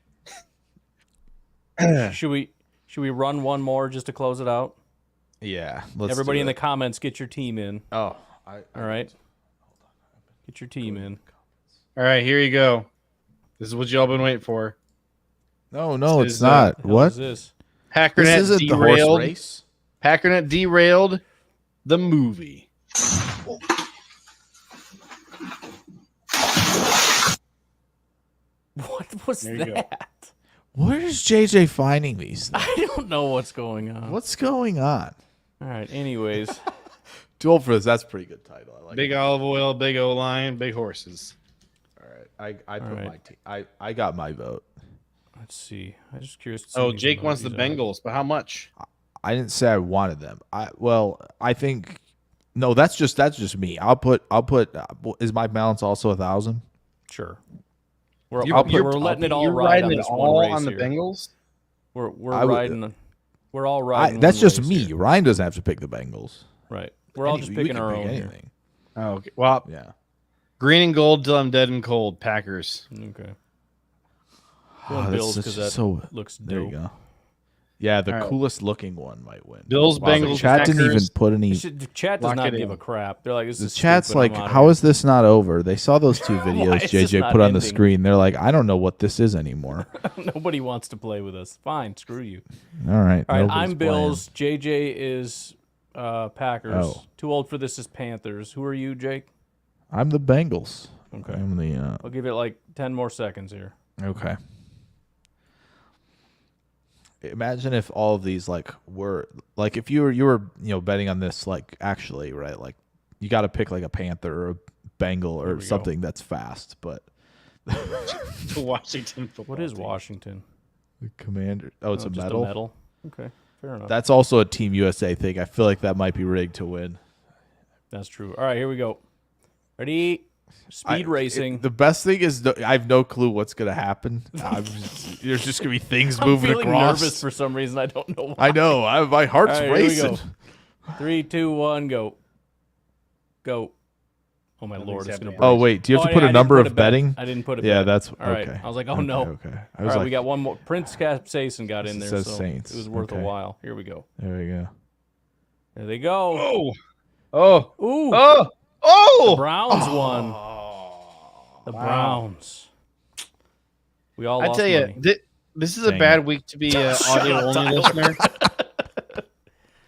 Should we run one more just to close it out? Yeah. Let's Everybody do in the it. comments, get your team in. Oh. All right. Get your team in. All right, here you go. This is what y'all been waiting for. No, This it's is, not. What What? is this? This Packernet isn't the horse derailed. race. Packernet derailed the movie. What was There you go. that? Where is JJ finding these things? I don't know what's going on. What's going on? All right. Anyways, Too old for this. That's a pretty good title. I like Big it. olive oil, big O line, big horses. All right. I put right. my I got my vote. let's see. I'm just curious. To see Oh, what these Jake wants the emojis are. Bengals, but how much? I didn't say I wanted them. I think no. That's just me. I'll put. Is my balance also 1,000? Sure. We're You're letting it all you're ride riding on it this all one race on the here. Bengals. We're I would- riding. We're all riding. That's one just race me. here. Ryan doesn't have to pick the Bengals. Right. We're all Any- just we picking can our pick own here. anything. Oh, okay. Well, Yeah. green and gold till I'm dead and cold. Packers. Okay. Oh, Going that's Bills such- because that so- looks dope. There you go. Yeah, the All right. coolest looking one might win. Bills, Wow, the Bengals, chat didn't even Packers. put any. The chat does Lock not it give in. a crap. They're like, this The is chat's stupid, like, I'm outta how here." is this not over? They saw those two Why videos is this JJ not put on the ending? screen. They're like, I don't know what this is anymore. Nobody wants to play with us. Fine, screw you. All right. All right, nobody's I'm Bills. JJ is Packers. Oh. Too old for this is Panthers. Who are you, Jake? playing. I'm the Bengals. Okay. I'm the. I'll give it like 10 more seconds here. Okay. Imagine if all of these were if you were betting on this actually right you got to pick a Panther or a Bengal or we go. something that's fast, but The Washington football. What is team. Washington? the Commander. Oh, it's a Just medal. a medal. Okay, fair enough. That's also a Team USA thing. I feel like that might be rigged to win. That's true. All right, here we go. Ready? Speed racing. The best thing is I have no clue what's going to happen. There's just going to be things moving I'm feeling across. nervous for some reason. I don't know why. I know. My heart's All right, here we racing. go. 3, 2, 1, go. Go. Oh, my Lord. It's going to break. Oh, wait. Do you have to put a number of betting? I didn't put a bet. Yeah, that's all right. okay. I was like, oh, no. Okay. I All was right, like, we got one more. Prince Capsaicin got in there, says so Saints. it was worth a Okay. while. Here we go. there we go. There they go. Oh. Ooh. Oh. The Oh. Browns won. The Browns. We all I lost tell you, money. this is a Dang bad week to be an audio-only listener.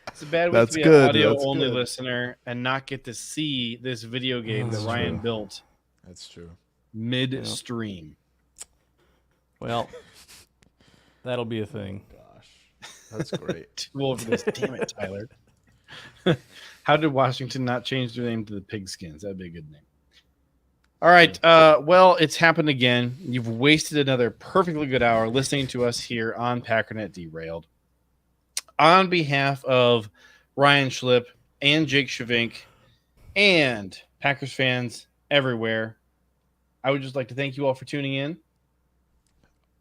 It's a bad week That's to be good. an audio-only That's good. listener and not get to see this video game that Ryan built That's true. midstream. Well, that'll be a thing. That's great. Too old for this. Damn it, Tyler. How did Washington not change their name to the Pigskins? That'd be a good name. All right. Well, it's happened again. You've wasted another perfectly good hour listening to us here on Packernet Derailed. On behalf of Ryan Schlip and Jake Shavink and Packers fans everywhere, I would just like to thank you all for tuning in.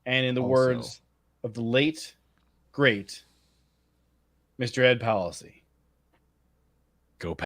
And in the words of the late, great Mr. Ed Policy, go Packers.